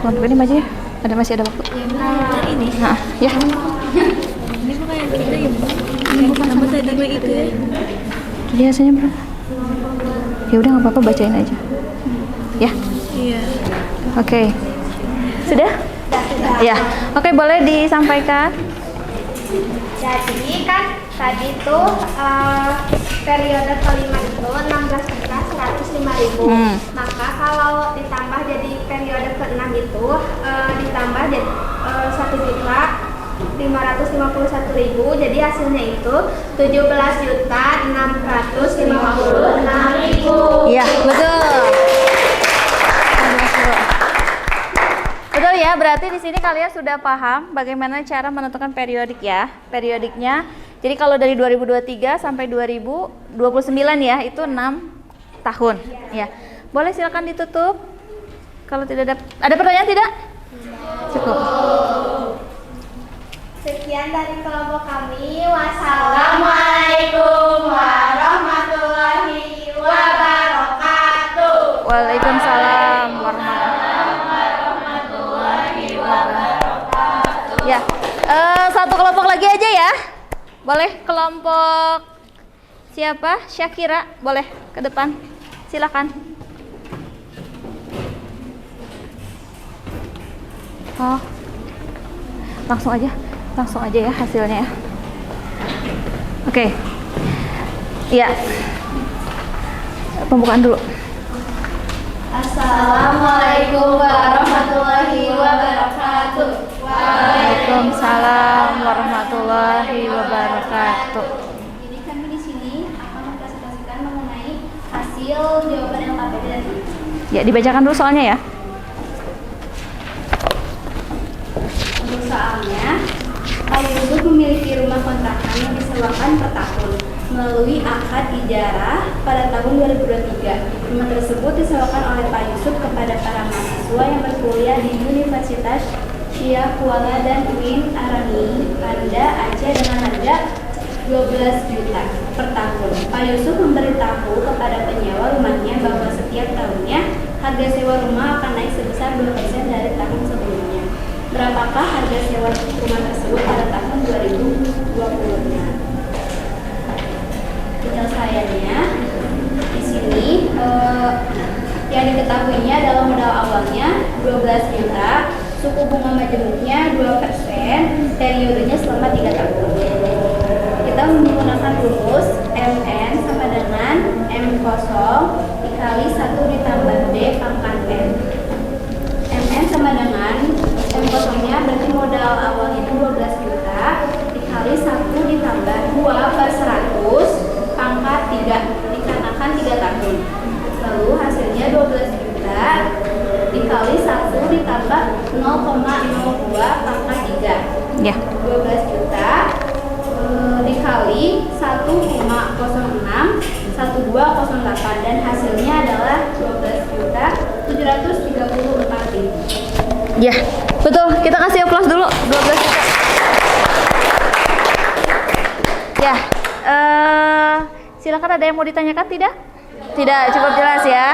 Kelompok ini maju ya, masih ada waktu. Ini. Nah, ya. Ini bukan yang kita ya. Ini bukan sama tadi mah itu ya. Jadi hasilnya berapa? Ya udah nggak apa-apa, bacain aja. Ya. Iya. Oke. Sudah? Ya. Oke, boleh disampaikan. Jadi kan tadi tuh periode kelima itu 16 juta 105.000. Maka kalau ditambah jadi periode ke-6 itu ditambah jadi 1 juta 551.000. Jadi hasilnya itu 17 juta 656.000. Iya, betul. Betul ya, berarti di sini kalian sudah paham bagaimana cara menentukan periodik ya. Periodiknya, jadi kalau dari 2023 sampai 2029 ya, itu 6 tahun. Ya, boleh silakan ditutup. Kalau tidak ada pertanyaan tidak? Cukup. Sekian dari kelompok kami. Wassalamualaikum warahmatullahi wabarakatuh. Waalaikumsalam warahmatullahi wabarakatuh. Ya, satu kelompok lagi aja ya. Boleh kelompok siapa? Syakira, boleh ke depan. Silakan. Oh, langsung aja ya hasilnya ya. Oke. Iya. Pembukaan dulu. Assalamualaikum warahmatullahi wabarakatuh. Waalaikumsalam warahmatullahi wabarakatuh. Jadi kami di sini akan mempresentasikan mengenai hasil jawaban LKPD tadi. Ya, dibacakan dulu soalnya ya. Untuk soalnya, Pak Yusuf memiliki rumah kontrakan yang disewakan per tahun melalui akad ijarah pada tahun 2023. Rumah tersebut disewakan oleh Pak Yusuf kepada para mahasiswa yang berkuliah di Universitas Syah Kuala dan UIN Arani, Banda Aceh dengan harga 12 juta per tahun. Pak Yusuf memberitahu kepada penyewa rumahnya bahwa setiap tahunnya harga sewa rumah akan naik sebesar 2% dari tahun sebelumnya. Berapakah harga sewa rumah tersebut pada tahun 2020-nya? Penyelesaiannya di sini yang diketahuinya adalah modal awalnya 12 juta, suku bunga majemuknya 2%, periodenya selama 3 tahun. Kita menggunakan rumus MN sama dengan M kosong dikali 1 ditambah D pangkat N. MN sama dengan M kosongnya berarti modal awalnya itu 12 juta dikali 1 ditambah 2 per 100 pangkat 3 dikarenakan 3 tahun. Lalu hasilnya 12 juta dikali 1 ditambah 0,02 pangkat 3. Ya. 12 juta dikali 1,06 1208 dan hasilnya adalah 12.734.000. Ya, betul. Kita kasih aplaus dulu. 12 juta. Ya, silakan, ada yang mau ditanyakan tidak? Tidak, cukup jelas ya.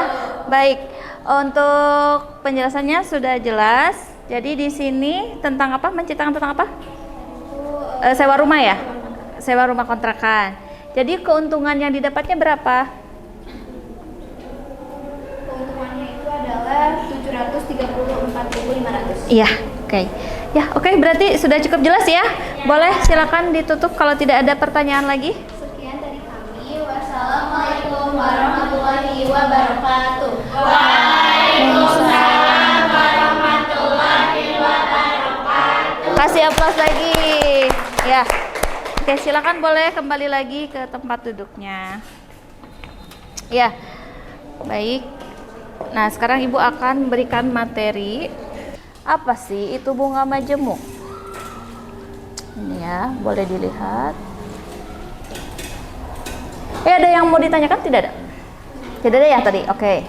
Baik, untuk penjelasannya sudah jelas. Jadi di sini tentang apa? Menceritakan tentang apa? Sewa rumah ya? Sewa rumah kontrakan. Jadi keuntungan yang didapatnya berapa? Keuntungannya itu adalah 734.500. Iya, oke. Ya, oke, berarti sudah cukup jelas ya. Boleh silakan ditutup kalau tidak ada pertanyaan lagi. Sekian dari kami. Wassalamualaikum warahmatullahi wabarakatuh. Kasih aplaus lagi. Ya. Oke, silakan boleh kembali lagi ke tempat duduknya. Ya. Baik. Nah, sekarang Ibu akan berikan materi. Apa sih itu bunga majemuk? Ini ya, boleh dilihat. Ada yang mau ditanyakan? Tidak ada? Tidak ada ya tadi? Oke.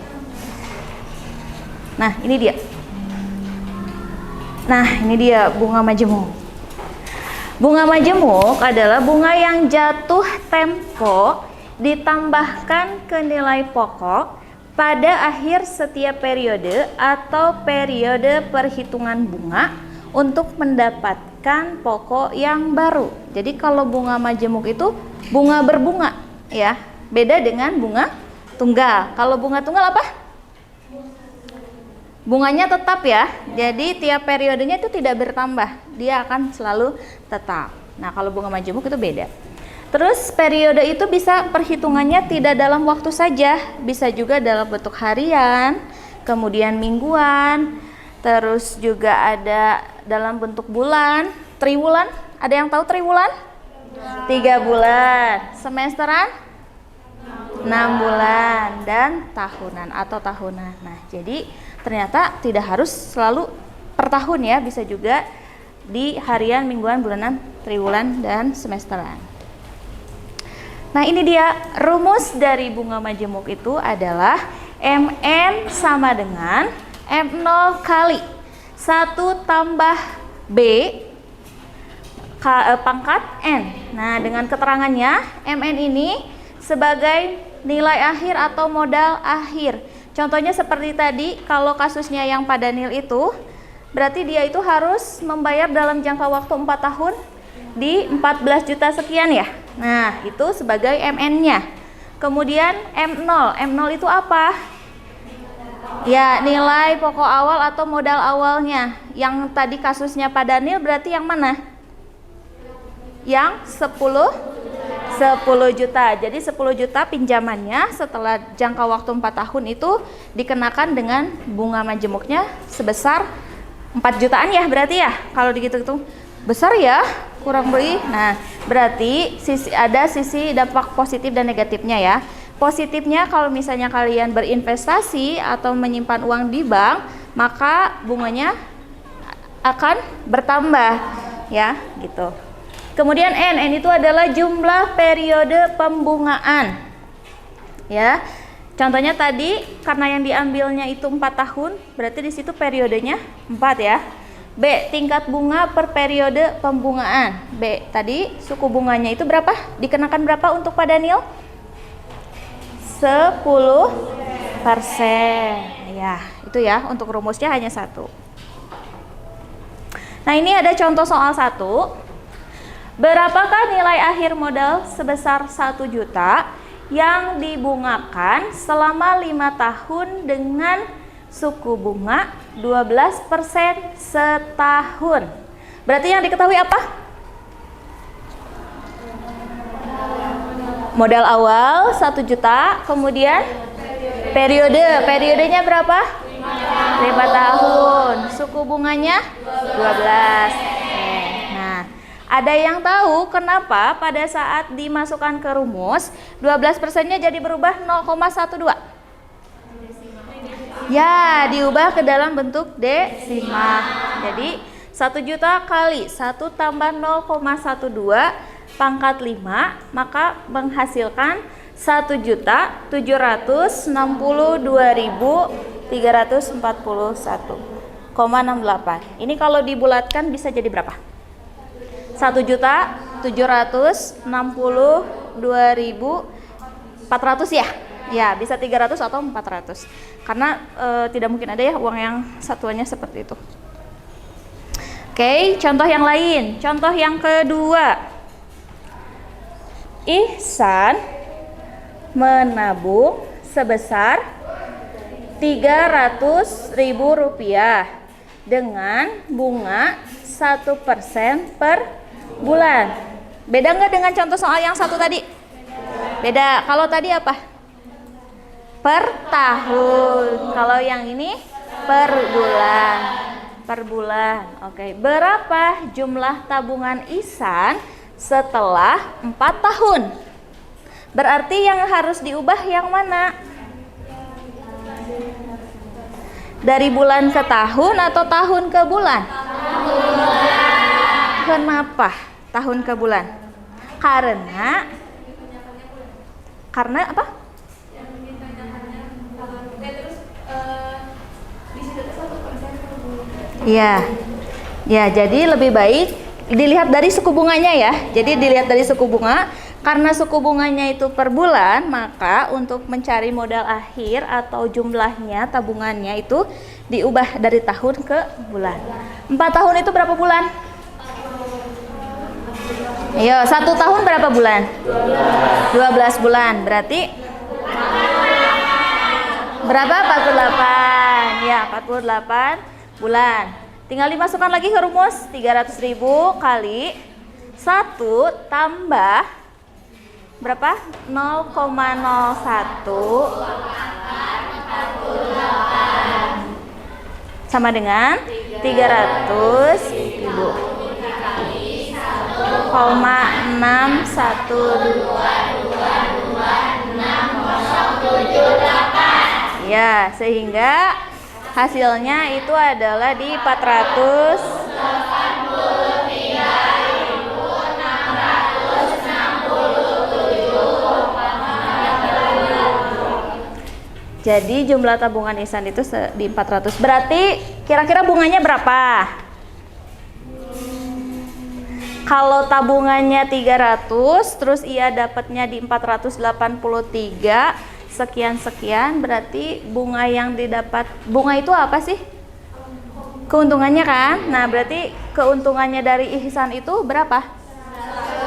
Nah, ini dia. Nah, ini dia bunga majemuk. Bunga majemuk adalah bunga yang jatuh tempo ditambahkan ke nilai pokok pada akhir setiap periode atau periode perhitungan bunga untuk mendapatkan pokok yang baru. Jadi kalau bunga majemuk itu bunga berbunga ya, beda dengan bunga tunggal. Kalau bunga tunggal apa? Bunganya tetap ya, jadi tiap periodenya itu tidak bertambah, dia akan selalu tetap. Nah, kalau bunga majemuk itu beda. Terus periode itu bisa perhitungannya tidak dalam waktu saja, bisa juga dalam bentuk harian, kemudian mingguan, terus juga ada dalam bentuk bulan, triwulan. Ada yang tahu triwulan? 3 bulan, semesteran 6 bulan, dan tahunan atau tahunan. Nah, jadi ternyata tidak harus selalu per tahun ya, bisa juga di harian, mingguan, bulanan, triwulan, dan semesteran. Nah, ini dia rumus dari bunga majemuk itu adalah MN sama dengan M0 kali 1 tambah B pangkat N. Nah, dengan keterangannya MN ini sebagai nilai akhir atau modal akhir. Contohnya seperti tadi, kalau kasusnya yang pada nil itu, berarti dia itu harus membayar dalam jangka waktu 4 tahun di 14 juta sekian ya. Nah, itu sebagai MN-nya. Kemudian M0. M0 itu apa? Ya, nilai pokok awal atau modal awalnya. Yang tadi kasusnya pada nil berarti yang mana? Yang 10 juta. Jadi 10 juta pinjamannya setelah jangka waktu 4 tahun itu dikenakan dengan bunga majemuknya sebesar 4 jutaan ya berarti ya. Kalau dihitung-hitung besar ya, kurang lebih. Nah, berarti ada sisi dampak positif dan negatifnya ya. Positifnya kalau misalnya kalian berinvestasi atau menyimpan uang di bank, maka bunganya akan bertambah ya, gitu. Kemudian N itu adalah jumlah periode pembungaan. Ya. Contohnya tadi karena yang diambilnya itu 4 tahun, berarti di situ periodenya 4 ya. B. Tingkat bunga per periode pembungaan. B. Tadi suku bunganya itu berapa? Dikenakan berapa untuk Pak Daniel? 10%. Ya, itu ya. Untuk rumusnya hanya 1. Nah, ini ada contoh soal 1. Berapakah nilai akhir modal sebesar 1 juta yang dibungakan selama 5 tahun dengan suku bunga 12% setahun? Berarti yang diketahui apa? Modal awal 1 juta, kemudian periodenya berapa? 5 tahun. Suku bunganya 12. Nah, ada yang tahu kenapa pada saat dimasukkan ke rumus 12%-nya jadi berubah 0,12? Ya, diubah ke dalam bentuk desimal. Jadi 1 juta kali 1 tambah 0,12 pangkat 5, maka menghasilkan 1.762.341,68. Ini kalau dibulatkan bisa jadi berapa? 1.762.400 ya? Ya, bisa 300 atau 400. Karena tidak mungkin ada ya uang yang satuannya seperti itu. Oke, contoh yang lain. Contoh yang kedua. Ihsan menabung sebesar Rp300.000 dengan bunga 1% per bulan. Beda nggak dengan contoh soal yang satu tadi? Beda. Kalau tadi apa? Per tahun. Kalau yang ini per bulan. Per bulan. Oke. Berapa jumlah tabungan Ihsan setelah 4 tahun? Berarti yang harus diubah yang mana? Dari bulan ke tahun atau tahun ke bulan? Kenapa tahun ke bulan? Karena apa? Iya. Ya, jadi lebih baik dilihat dari suku bunganya ya. Jadi dilihat dari suku bunga. Karena suku bunganya itu per bulan, maka untuk mencari modal akhir atau jumlahnya, tabungannya itu diubah dari tahun ke bulan. 4 tahun itu berapa bulan? Ayo, 1 tahun berapa bulan? 12 bulan. Berarti berapa? 48. Ya, 48 bulan. Tinggal dimasukkan lagi ke rumus. 300.000 kali 1 tambah berapa? 0,01 sama dengan 300.000. 0,612226,078. Ya, sehingga hasilnya itu adalah di 483.667. Jadi jumlah tabungan Ihsan itu di 400. Berarti kira-kira bunganya berapa? Kalau tabungannya 300, terus ia dapatnya di 483 sekian-sekian, berarti bunga yang didapat, bunga itu apa sih? Keuntungannya kan? Nah, berarti keuntungannya dari Ihsan itu berapa?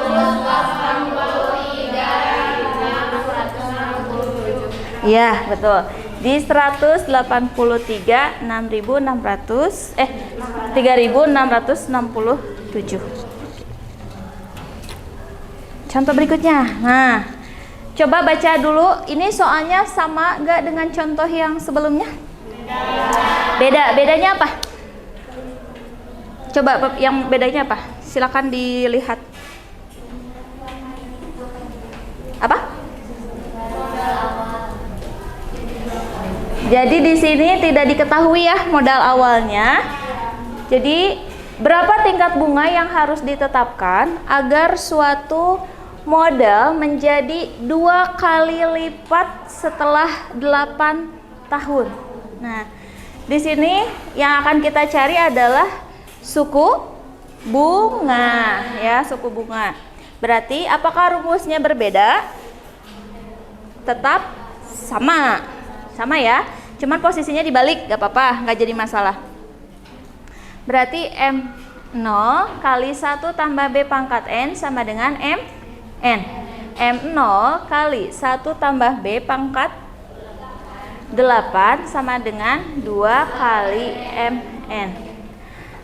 183.667. Iya, betul. Di 3.667. Contoh berikutnya. Nah, coba baca dulu. Ini soalnya sama nggak dengan contoh yang sebelumnya? Beda. Bedanya apa? Coba yang bedanya apa? Silakan dilihat. Apa? Jadi di sini tidak diketahui ya modal awalnya. Jadi berapa tingkat bunga yang harus ditetapkan agar suatu modal menjadi 2 kali lipat setelah 8 tahun. Nah, di sini yang akan kita cari adalah suku bunga, ya, suku bunga. Berarti apakah rumusnya berbeda? Tetap sama. Sama ya. Cuman posisinya dibalik, gak apa-apa, gak jadi masalah. Berarti M0 kali 1 tambah B pangkat N sama dengan MN. M0 kali 1 tambah B pangkat 8 sama dengan 2 kali MN.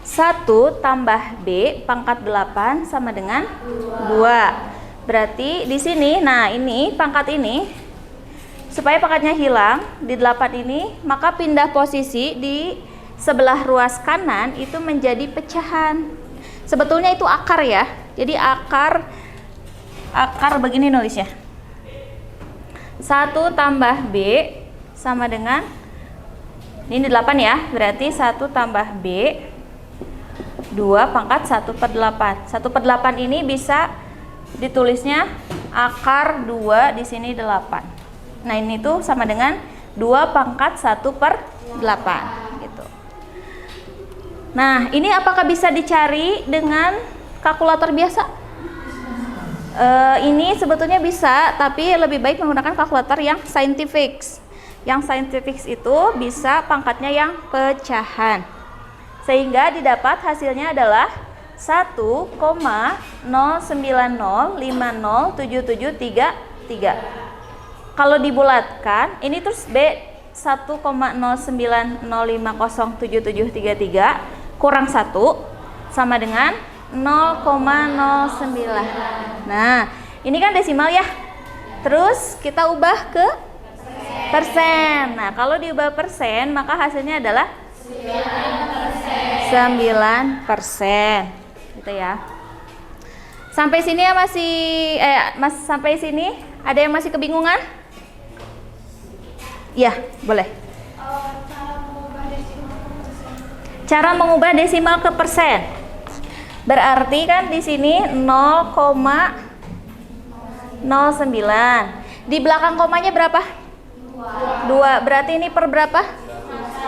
1 tambah B pangkat 8 sama dengan 2. Berarti di sini, nah ini pangkat ini, supaya pangkatnya hilang di 8 ini, maka pindah posisi di sebelah ruas kanan itu menjadi pecahan. Sebetulnya itu akar ya. Jadi akar begini nulisnya. 1 tambah B sama dengan, ini 8 ya, berarti 1 tambah B 2 pangkat 1/8. 1/8 ini bisa ditulisnya akar 2 di sini 8. Nah ini tuh sama dengan 2 pangkat 1/8 gitu. Nah ini apakah bisa dicari dengan kalkulator biasa? Ini sebetulnya bisa, tapi lebih baik menggunakan kalkulator yang scientific. Yang scientific itu bisa pangkatnya yang pecahan, sehingga didapat hasilnya adalah 1,090507733. Kalau dibulatkan, ini terus B 1,090507733 kurang 1 sama dengan 0,09. Nah, ini kan desimal ya. Terus kita ubah ke persen. Nah, kalau diubah persen, maka hasilnya adalah 9%. Gitu ya. Sampai sini ya sampai sini ada yang masih kebingungan? Ya, boleh. Cara mengubah desimal ke persen. Berarti kan di sini 0,09. Di belakang komanya berapa? 2. Berarti ini per berapa?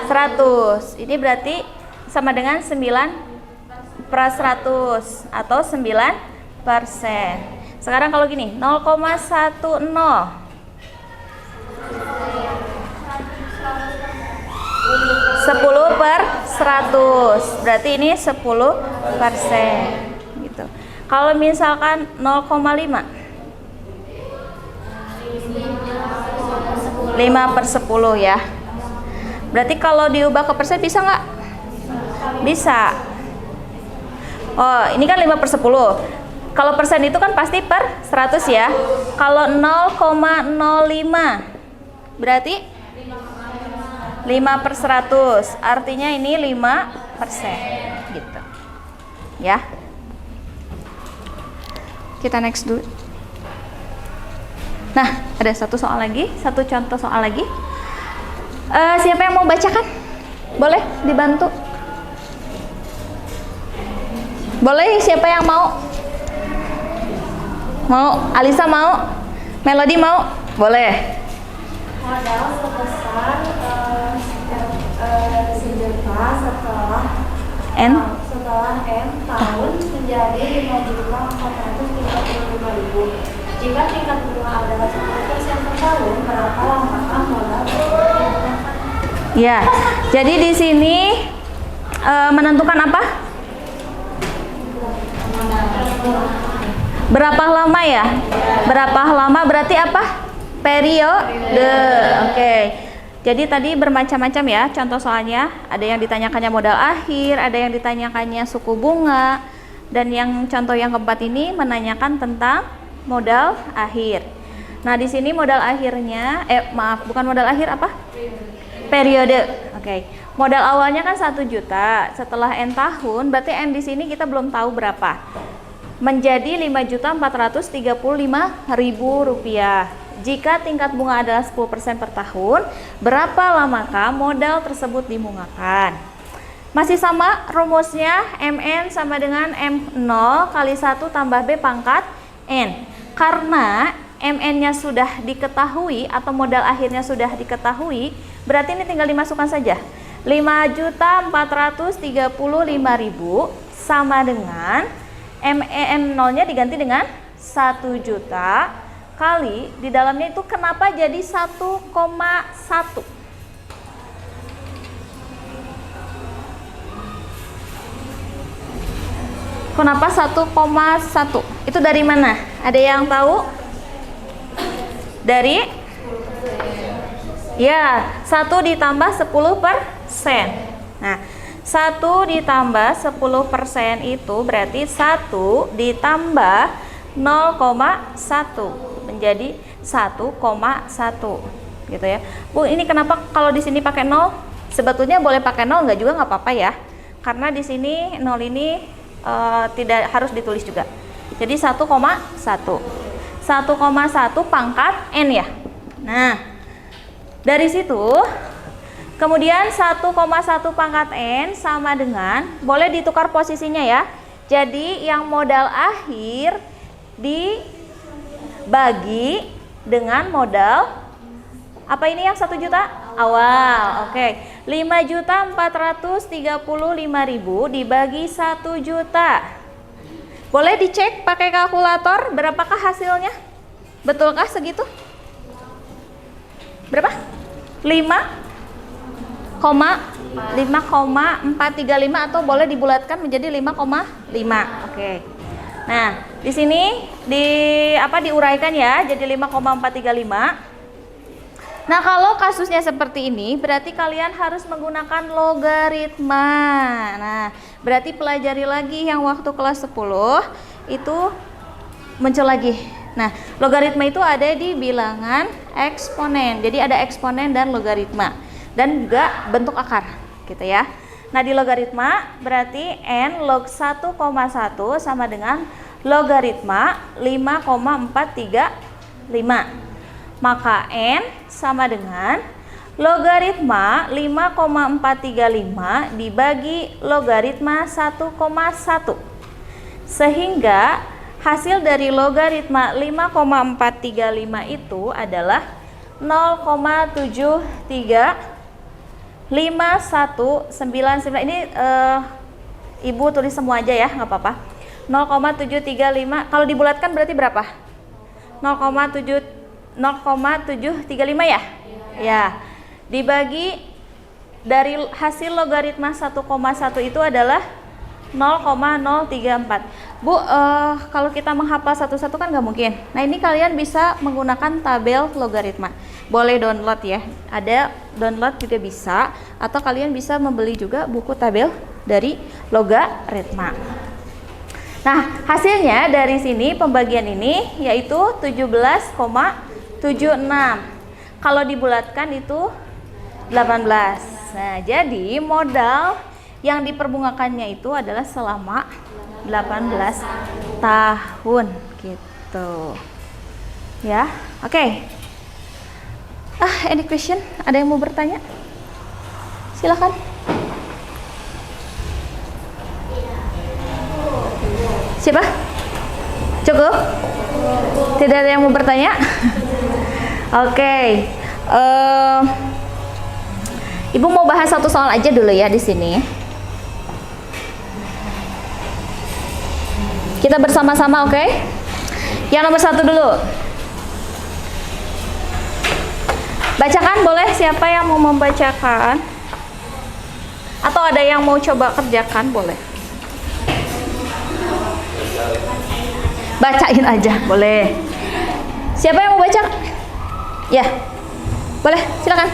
100. Ini berarti sama dengan 9/100 atau 9%. Sekarang kalau gini, 0,10. 10/100. Berarti ini 10%. Gitu. Kalau misalkan 0,5. 5/10 ya. Berarti kalau diubah ke persen bisa nggak? Bisa. Oh, ini kan 5/10. Kalau persen itu kan pasti per 100 ya. Kalau 0,05 berarti 5/100. Artinya ini 5% gitu. Ya. Kita next dulu. Nah, ada satu soal lagi, satu contoh soal lagi. Siapa yang mau bacakan? Boleh dibantu? Boleh, siapa yang mau? Mau? Alisa mau? Melody mau? Boleh. Modal sebesar sejuta setelah N tahun menjadi 5.435.000. Jika tingkat bunga adalah 10% per tahun, berapa lamakah modal digunakan? Ya, jadi di sini menentukan apa? Berapa lama ya? Berapa lama berarti apa? Periode. Oke. Jadi tadi bermacam-macam ya contoh soalnya. Ada yang ditanyakannya modal akhir, ada yang ditanyakannya suku bunga, dan yang contoh yang keempat ini menanyakan tentang modal akhir. Nah, di sini modal akhirnya bukan modal akhir, apa? Periode. Oke. Modal awalnya kan 1 juta. Setelah N tahun, berarti N di sini kita belum tahu berapa. Menjadi 5.435.000 rupiah. Jika tingkat bunga adalah 10% per tahun, berapa lamakah modal tersebut dibungakan? Masih sama rumusnya, MN sama dengan M0 kali 1 tambah B pangkat N. Karena MN-nya sudah diketahui atau modal akhirnya sudah diketahui, berarti ini tinggal dimasukkan saja. 5.435.000 sama dengan M0-nya diganti dengan 1 juta kali di dalamnya itu kenapa jadi 1,1? Kenapa 1,1? Itu dari mana? Ada yang tahu? Dari? Ya, 1 ditambah 10%. Nah, 1 ditambah 10% itu berarti 1 ditambah 0,1 menjadi 1,1 gitu ya. Bu, ini kenapa kalau di sini pakai 0? Sebetulnya boleh pakai 0 nggak juga nggak apa-apa ya. Karena di sini 0 ini tidak harus ditulis juga. Jadi 1,1 pangkat N ya. Nah, dari situ kemudian 1,1 pangkat N sama dengan, boleh ditukar posisinya ya. Jadi yang modal akhir dibagi dengan modal apa ini yang 1 juta? Awal. Oke. 5.435.000 dibagi 1 juta. Boleh dicek pakai kalkulator berapakah hasilnya? Betulkah segitu? Berapa? 5,435 atau boleh dibulatkan menjadi 5,5. Oke. Nah, di sini diuraikan ya jadi 5,435. Nah, kalau kasusnya seperti ini berarti kalian harus menggunakan logaritma. Nah, berarti pelajari lagi yang waktu kelas 10 itu muncul lagi. Nah, logaritma itu ada di bilangan eksponen. Jadi ada eksponen dan logaritma dan juga bentuk akar gitu ya. Nah, di logaritma berarti N log 1,1 sama dengan logaritma 5,435. Maka N sama dengan logaritma 5,435 dibagi logaritma 1,1. Sehingga hasil dari logaritma 5,435 itu adalah 0,735199. Ini Ibu tulis semua aja ya, nggak apa-apa. 0,735 kalau dibulatkan berarti berapa? 0,735 ya? Ya. Dibagi dari hasil logaritma 1,1 itu adalah 0,034. Bu, kalau kita menghafal satu-satu kan nggak mungkin. Nah, ini kalian bisa menggunakan tabel logaritma. Boleh download ya. Ada download juga bisa. Atau kalian bisa membeli juga buku tabel dari logaritma. Nah, hasilnya dari sini pembagian ini yaitu 17,76. Kalau dibulatkan itu 18. Nah, jadi modal yang diperbungakannya itu adalah selama 18 tahun gitu. Ya, oke. Any question? Ada yang mau bertanya? Silakan. Siapa? Cukup? Tidak ada yang mau bertanya? Oke. Ibu mau bahas satu soal aja dulu ya di sini. Kita bersama-sama, oke? Yang nomor 1 dulu. Bacakan boleh, siapa yang mau membacakan? Atau ada yang mau coba kerjakan, boleh. Bacain aja, boleh. Siapa yang mau baca? Ya, boleh, silakan.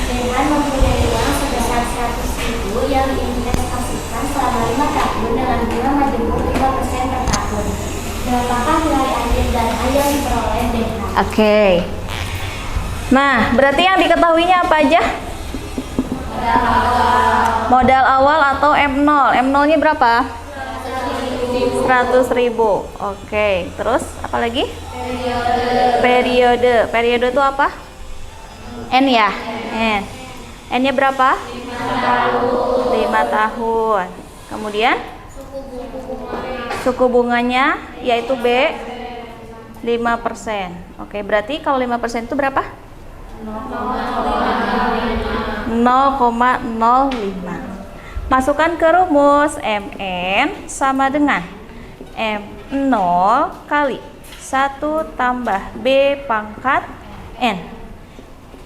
Dengan mempunyai uang sebesar 100.000 yang diinvestasikan selama 5 tahun dengan bunga majemuk 5% per tahun. Berapakah nilai akhir dana yang diperoleh BH? Oke. Nah, berarti yang diketahuinya apa aja? Modal awal atau M0. M0-nya berapa? 100.000. Oke, terus apa lagi? Periode. Periode itu apa? N ya? N. N-nya berapa? 5 tahun. Kemudian suku bunganya yaitu B 5%. Oke, berarti kalau 5% itu berapa? Masukkan ke rumus MN sama dengan M0 kali 1 tambah B pangkat N.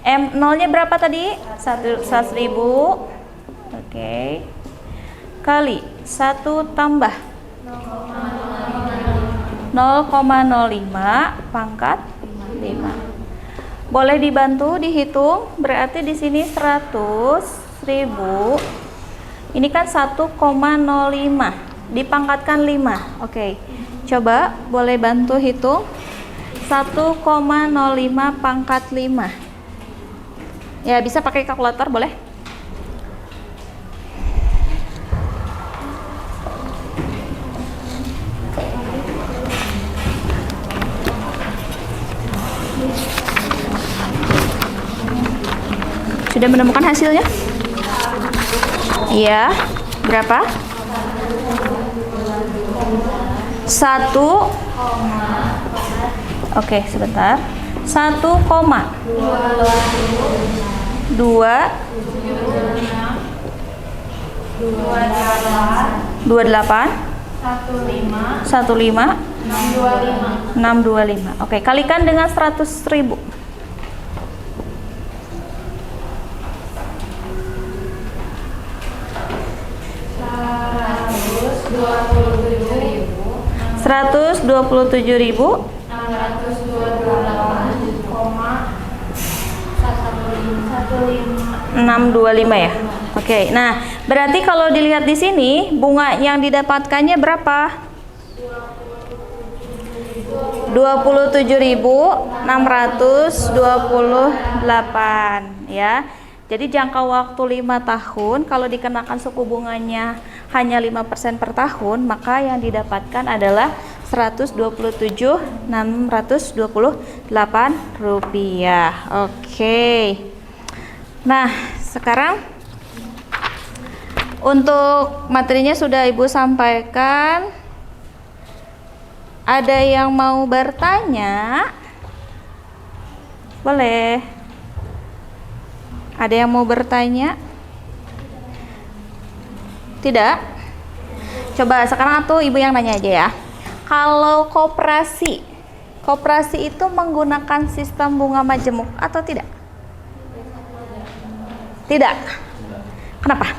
M0 nya berapa tadi? 100.000. Oke. Kali 1 tambah 0,05 pangkat 5. Boleh dibantu dihitung, berarti di sini 100.000. Ini kan 1,05 dipangkatkan 5. Oke. Coba boleh bantu hitung 1,05 pangkat 5. Ya, bisa pakai kalkulator boleh? Sudah menemukan hasilnya? Iya. Berapa? 1. Oke, sebentar. 1,2 625. Oke, kalikan dengan 100.000. 127.625 ya. Oke, nah berarti kalau dilihat di sini bunga yang didapatkannya berapa? 27.628 ya. Jadi jangka waktu 5 tahun kalau dikenakan suku bunganya hanya 5% per tahun, maka yang didapatkan adalah 127.628 rupiah. Oke. Nah, sekarang untuk materinya sudah Ibu sampaikan. Ada yang mau bertanya? Boleh. Ada yang mau bertanya? Tidak? Coba sekarang Ibu yang nanya aja ya. Kalau koperasi itu menggunakan sistem bunga majemuk atau tidak? Tidak. Kenapa?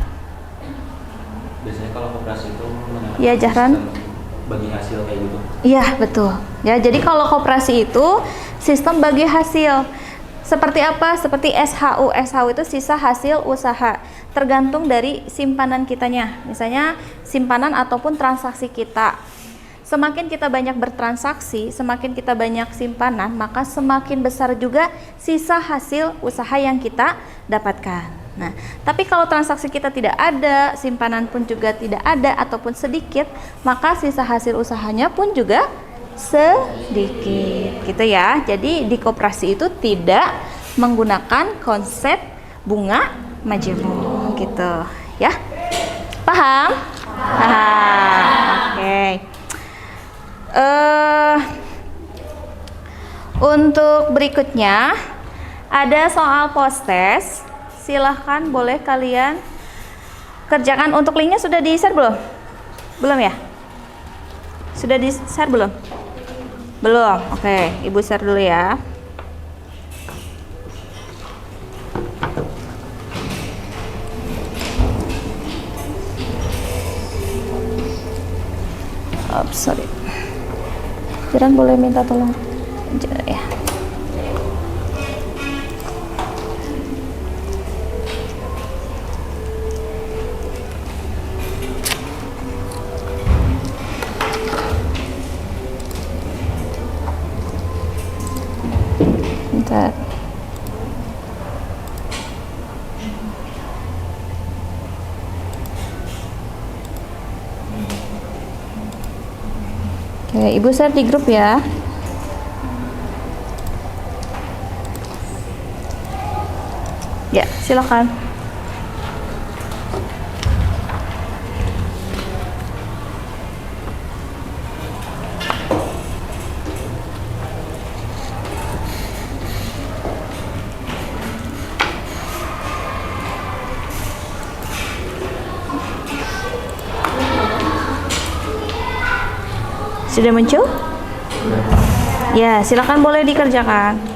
Biasanya kalau koperasi itu menggunakan Ya, Jahran. bagi hasil kayak gitu. Iya, betul. Ya, jadi kalau koperasi itu sistem bagi hasil. Seperti apa? Seperti SHU. SHU itu sisa hasil usaha. Tergantung dari simpanan kitanya. Misalnya simpanan ataupun transaksi kita. Semakin kita banyak bertransaksi, semakin kita banyak simpanan, maka semakin besar juga sisa hasil usaha yang kita dapatkan. Nah, tapi kalau transaksi kita tidak ada, simpanan pun juga tidak ada ataupun sedikit, maka sisa hasil usahanya pun juga sedikit, gitu ya. Jadi di koperasi itu tidak menggunakan konsep bunga majemuk, gitu ya. Paham? Paham. Oke. Untuk berikutnya ada soal post-test. Silahkan boleh kalian kerjakan. Untuk linknya sudah di-share belum? Belum ya? Sudah di-share belum? Belum. Oke, Ibu share dulu ya. Sorry. Jiran boleh minta tolong ya. Bentar. Oke, Ibu share di grup ya. Ya, silakan. Sudah muncul? Ya, silakan boleh dikerjakan.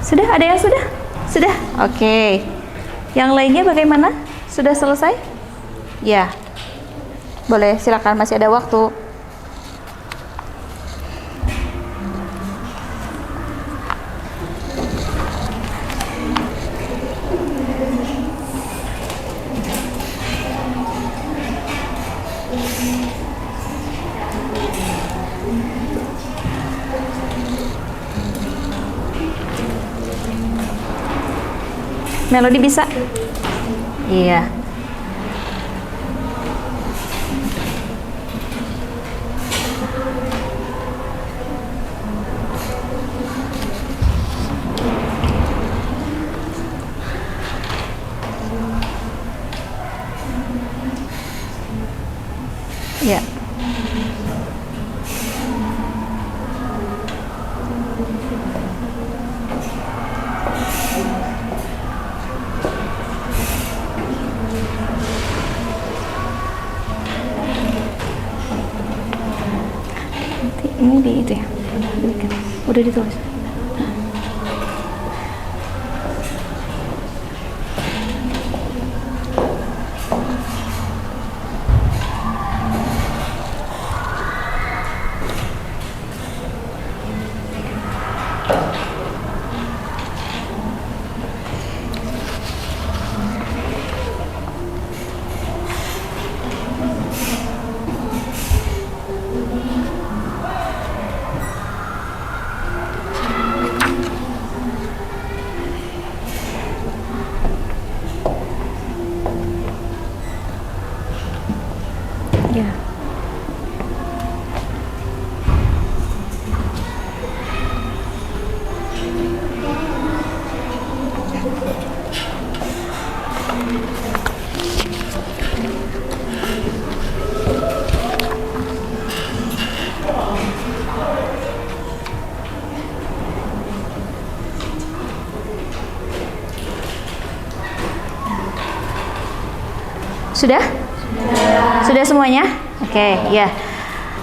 Sudah? Ada yang sudah? Sudah? Oke. Yang lainnya bagaimana? Sudah selesai? Ya. Boleh, silakan, masih ada waktu. Melodi bisa? Iya. Ya. Ini di itu ya, udah ditulis. Ya. Sudah? Sudah semuanya? Oke, ya.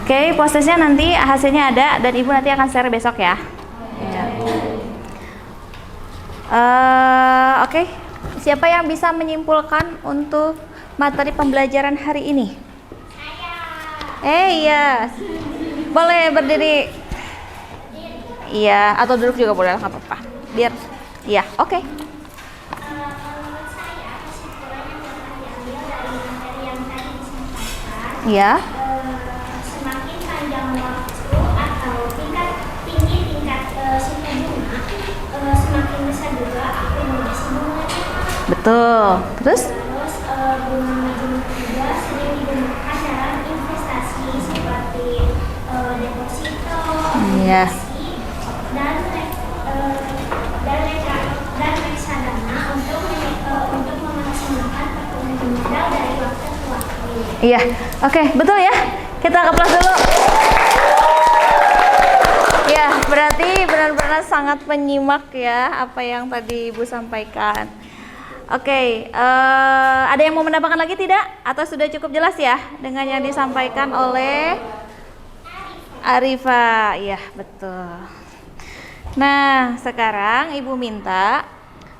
Oke, prosesnya nanti hasilnya ada dan Ibu nanti akan share besok ya. Oke. Siapa yang bisa menyimpulkan untuk materi pembelajaran hari ini? Iya. Boleh berdiri. Iya, atau duduk juga boleh, nggak apa-apa. Biar, iya, oke. Ya. Semakin panjang waktu atau tinggi tingkat suku bunga, semakin besar juga akumulasi bunganya. Betul. Terus? Terus bunga majemuk juga sering digunakan dalam investasi seperti deposito, Iya. obligasi, dan reksadana untuk memaksimalkan pertumbuhan modal dari waktu ke waktu. Iya. Oke, betul ya. Kita keplas dulu. Ya, berarti benar-benar sangat menyimak ya apa yang tadi Ibu sampaikan. Oke, ada yang mau menambahkan lagi tidak? Atau sudah cukup jelas ya dengan yang disampaikan oleh Arifa? Iya, betul. Nah, sekarang Ibu minta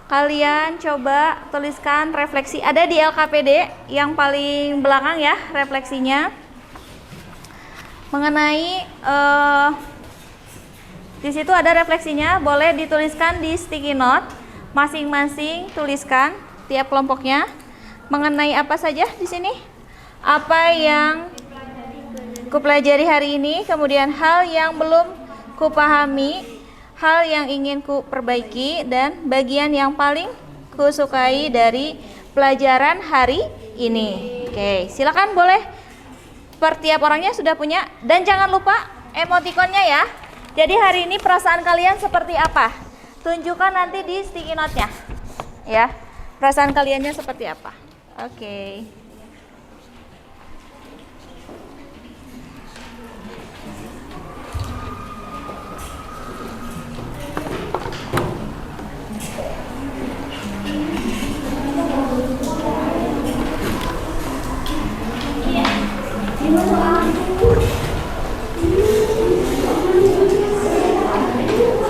kalian coba tuliskan refleksi. Ada di LKPD yang paling belakang ya refleksinya. Mengenai di situ ada refleksinya, boleh dituliskan di sticky note. Masing-masing tuliskan tiap kelompoknya mengenai apa saja di sini? apa yang kupelajari hari ini, kemudian hal yang belum kupahami, hal yang ingin kuperbaiki, dan bagian yang paling kusukai dari pelajaran hari ini. Oke, silakan boleh. Per tiap orangnya sudah punya, dan jangan lupa emotikonnya ya. Jadi hari ini perasaan kalian seperti apa? Tunjukkan nanti di sticky note-nya. Ya. Perasaan kaliannya seperti apa? Oke.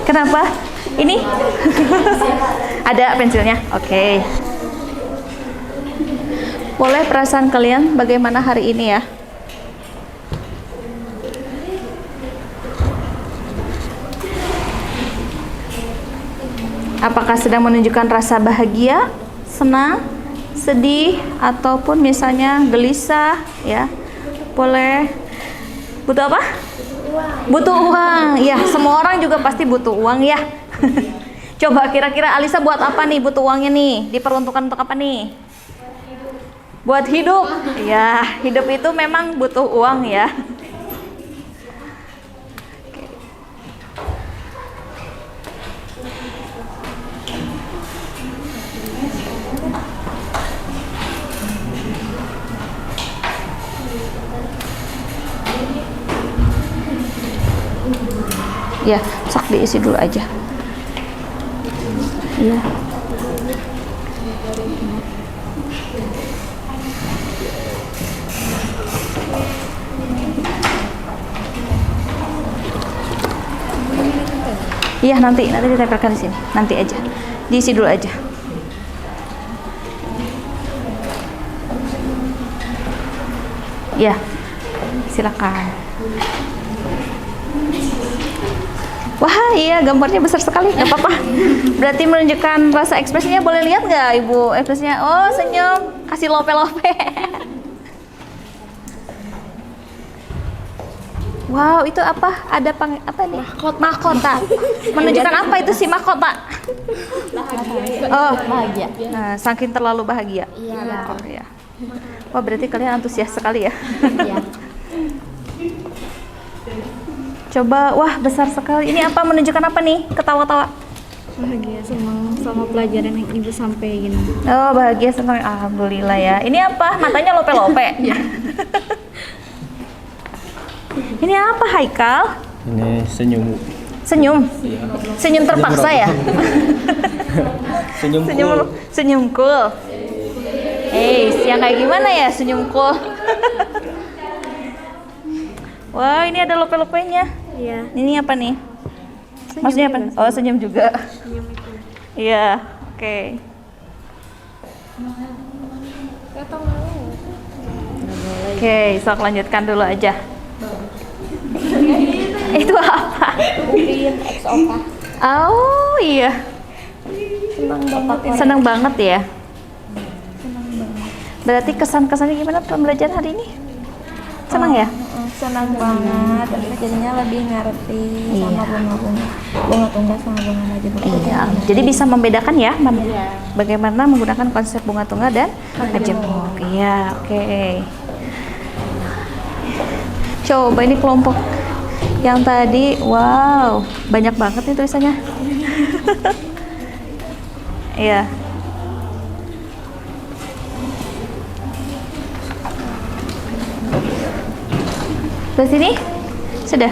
Kenapa? Ini? Ada pensilnya? Oke. Boleh perasaan kalian bagaimana hari ini ya? Apakah sedang menunjukkan rasa bahagia, senang, sedih, ataupun misalnya gelisah ya? Boleh. Butuh apa? Butuh uang. Ya, semua orang juga pasti butuh uang ya. Coba kira-kira Alisa buat apa nih butuh uangnya nih? Diperuntukkan untuk apa nih? Buat hidup. Ya, hidup itu memang butuh uang ya. Ya, sok diisi dulu aja. Iya. Iya, nanti ditempelkan di sini. Nanti aja. Diisi dulu aja. Ya. Silakan. Wah, iya gambarnya besar sekali, nggak apa-apa. Berarti menunjukkan rasa ekspresinya, boleh lihat nggak Ibu ekspresinya? Oh, senyum, kasih lope-lope. Wow, itu apa? Ada apa nih? Mahkota. Menunjukkan apa itu si mahkota? Bahagia. Oh, bahagia. Nah, saking terlalu bahagia. Iya. Oh, ya. Wah, berarti kalian antusias sekali ya. Iya. Coba, wah besar sekali. Ini apa? Menunjukkan apa nih? Ketawa-tawa. Bahagia senang sama pelajaran yang ibu sampaikan. Oh, bahagia senang. Alhamdulillah ya. Ini apa? Matanya lope-lope. Ini apa, Haikal? Ini senyum. Senyum. Senyum terpaksa ya? Senyum cool. Senyum cool. Yang kayak gimana ya senyum cool? Wah, ini ada lope-lopenya. Iya. Ini apa nih? Maksudnya apa? Oh, senyum juga. Senyum itu. Iya, oke. Oke, sok lanjutkan dulu aja. Itu apa? Mungkin XOK. Oh, iya. Senang banget ya. Berarti kesan-kesannya gimana pembelajaran hari ini? Senang ya? Senang banget, jadinya lebih ngerti sama bunga tunggal sama bunga majemuk. Iya, jadi bisa membedakan ya bagaimana menggunakan konsep bunga tunggal dan majemuk. Iya, oke. Coba ini kelompok yang tadi, wow, banyak banget nih tulisannya. Iya. Terus sini sudah.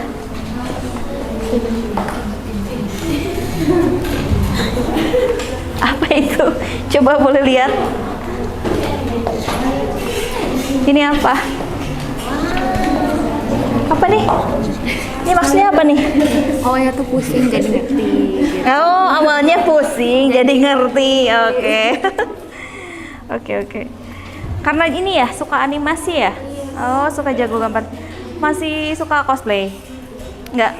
Apa itu? Coba boleh lihat. Ini apa? Apa nih? Ini maksudnya apa nih? Awalnya tuh pusing jadi ngerti. Oh, awalnya pusing jadi ngerti. Oke. Oke. Karena ini ya suka animasi ya? Oh, suka jago gambar. Masih suka cosplay? Enggak?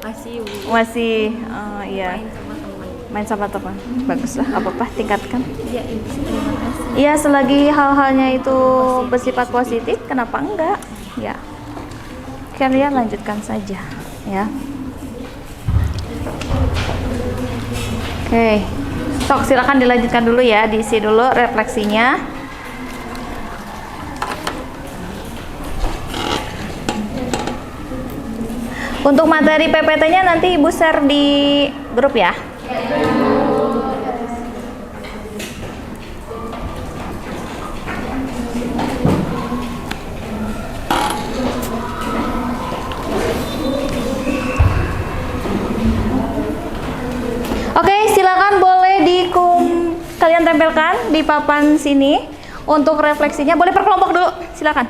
Masih Masih, oh iya. main sama teman. Main sama teman. Bagus lah, apa-apa tingkatkan. Ya, Ibu, terima kasih. Iya, selagi hal-halnya itu bersifat positif, kenapa enggak? Ya. Kalian lanjutkan saja, ya. Oke. Sok, silakan dilanjutkan dulu ya, diisi dulu refleksinya. Untuk materi PPT-nya nanti Ibu share di grup ya. Oke, silakan boleh kalian tempelkan di papan sini untuk refleksinya. Boleh per kelompok dulu, silakan.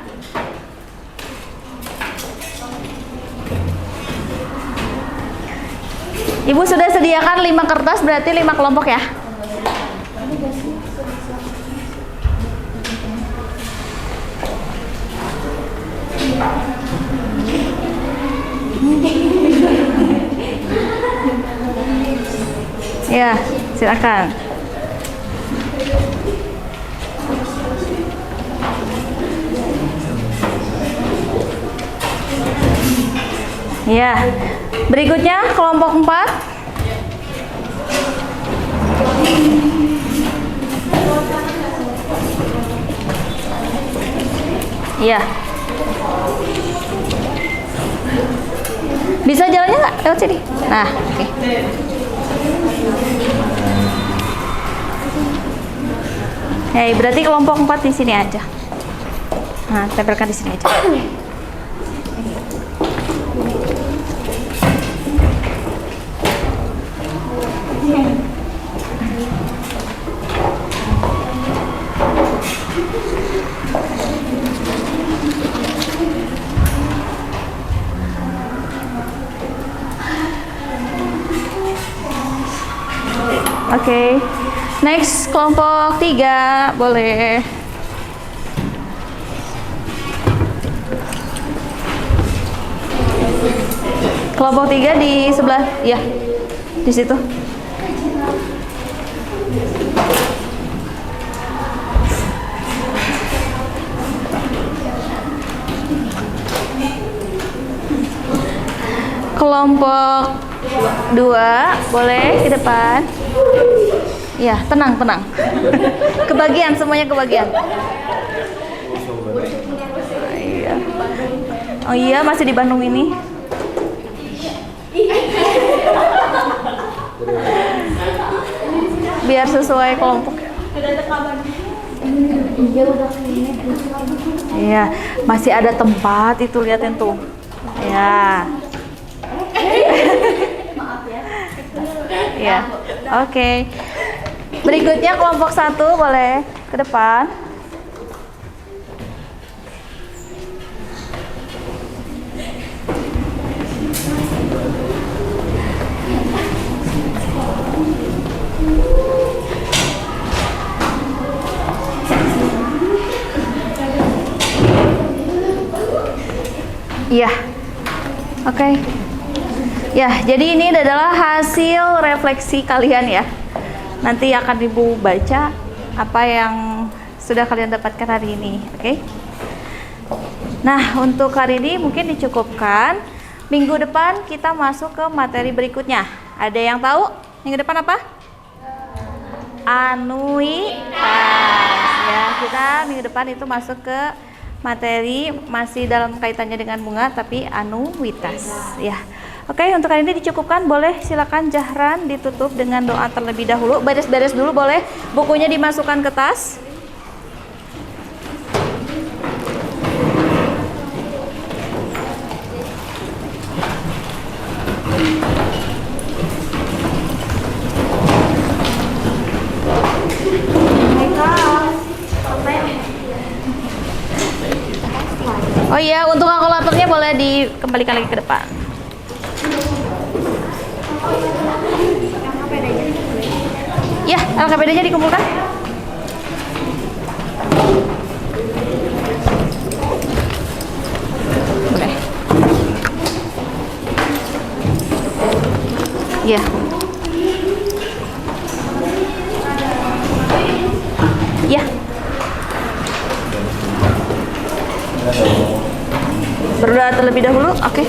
Ibu sudah sediakan 5 kertas, berarti 5 kelompok ya. Ya, silakan. Ya, berikutnya kelompok 4. Ya. Bisa jalannya nggak lewat sini? Nah, oke. Hei, berarti kelompok 4 di sini aja. Nah, tempelkan di sini aja. Oke. Next, kelompok 3, boleh. Kelompok 3 di sebelah, ya, di situ. Kelompok 2, boleh ke depan. Ya, tenang, tenang. Kebagian, semuanya kebagian. Iya. Oh iya, masih di Bandung ini. Biar sesuai kelompok. Iya, masih ada tempat itu, liatin tuh. Ya. Ya, oke. Berikutnya kelompok 1, boleh ke depan. Iya, oke. Ya, jadi ini adalah hasil refleksi kalian ya. Nanti akan Ibu baca apa yang sudah kalian dapatkan hari ini, oke? Nah, untuk hari ini mungkin dicukupkan. Minggu depan kita masuk ke materi berikutnya. Ada yang tahu? Minggu depan apa? Anuitas. Ya, kita minggu depan itu masuk ke materi masih dalam kaitannya dengan bunga tapi anuitas, ya. Oke, untuk hari ini dicukupkan. Boleh silakan Jahran ditutup dengan doa terlebih dahulu. Beres-beres dulu boleh. Bukunya dimasukkan ke tas. Oh iya, untuk kalkulatornya boleh dikembalikan lagi ke depan. Ya, LKPD-nya dikumpulkan. Boleh. Ya. Berdoa terlebih dahulu, oke.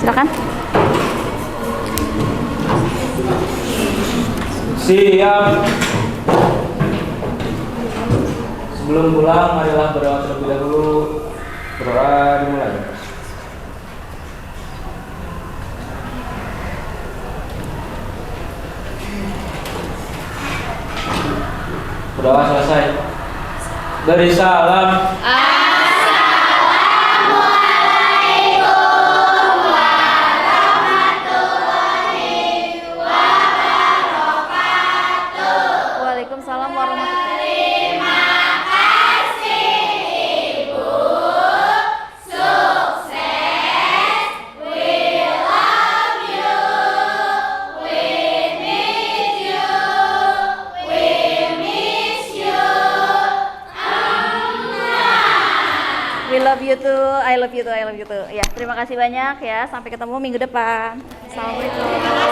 Silakan. Siap. Sebelum pulang, marilah berdoa terlebih dahulu. Berdoa dimulai. Berdoa selesai. Beri salam. Waalaikumsalam warahmatullahi We love you too, I love you too, I love you too. Ya, terima kasih banyak ya. Sampai ketemu minggu depan. Assalamualaikum.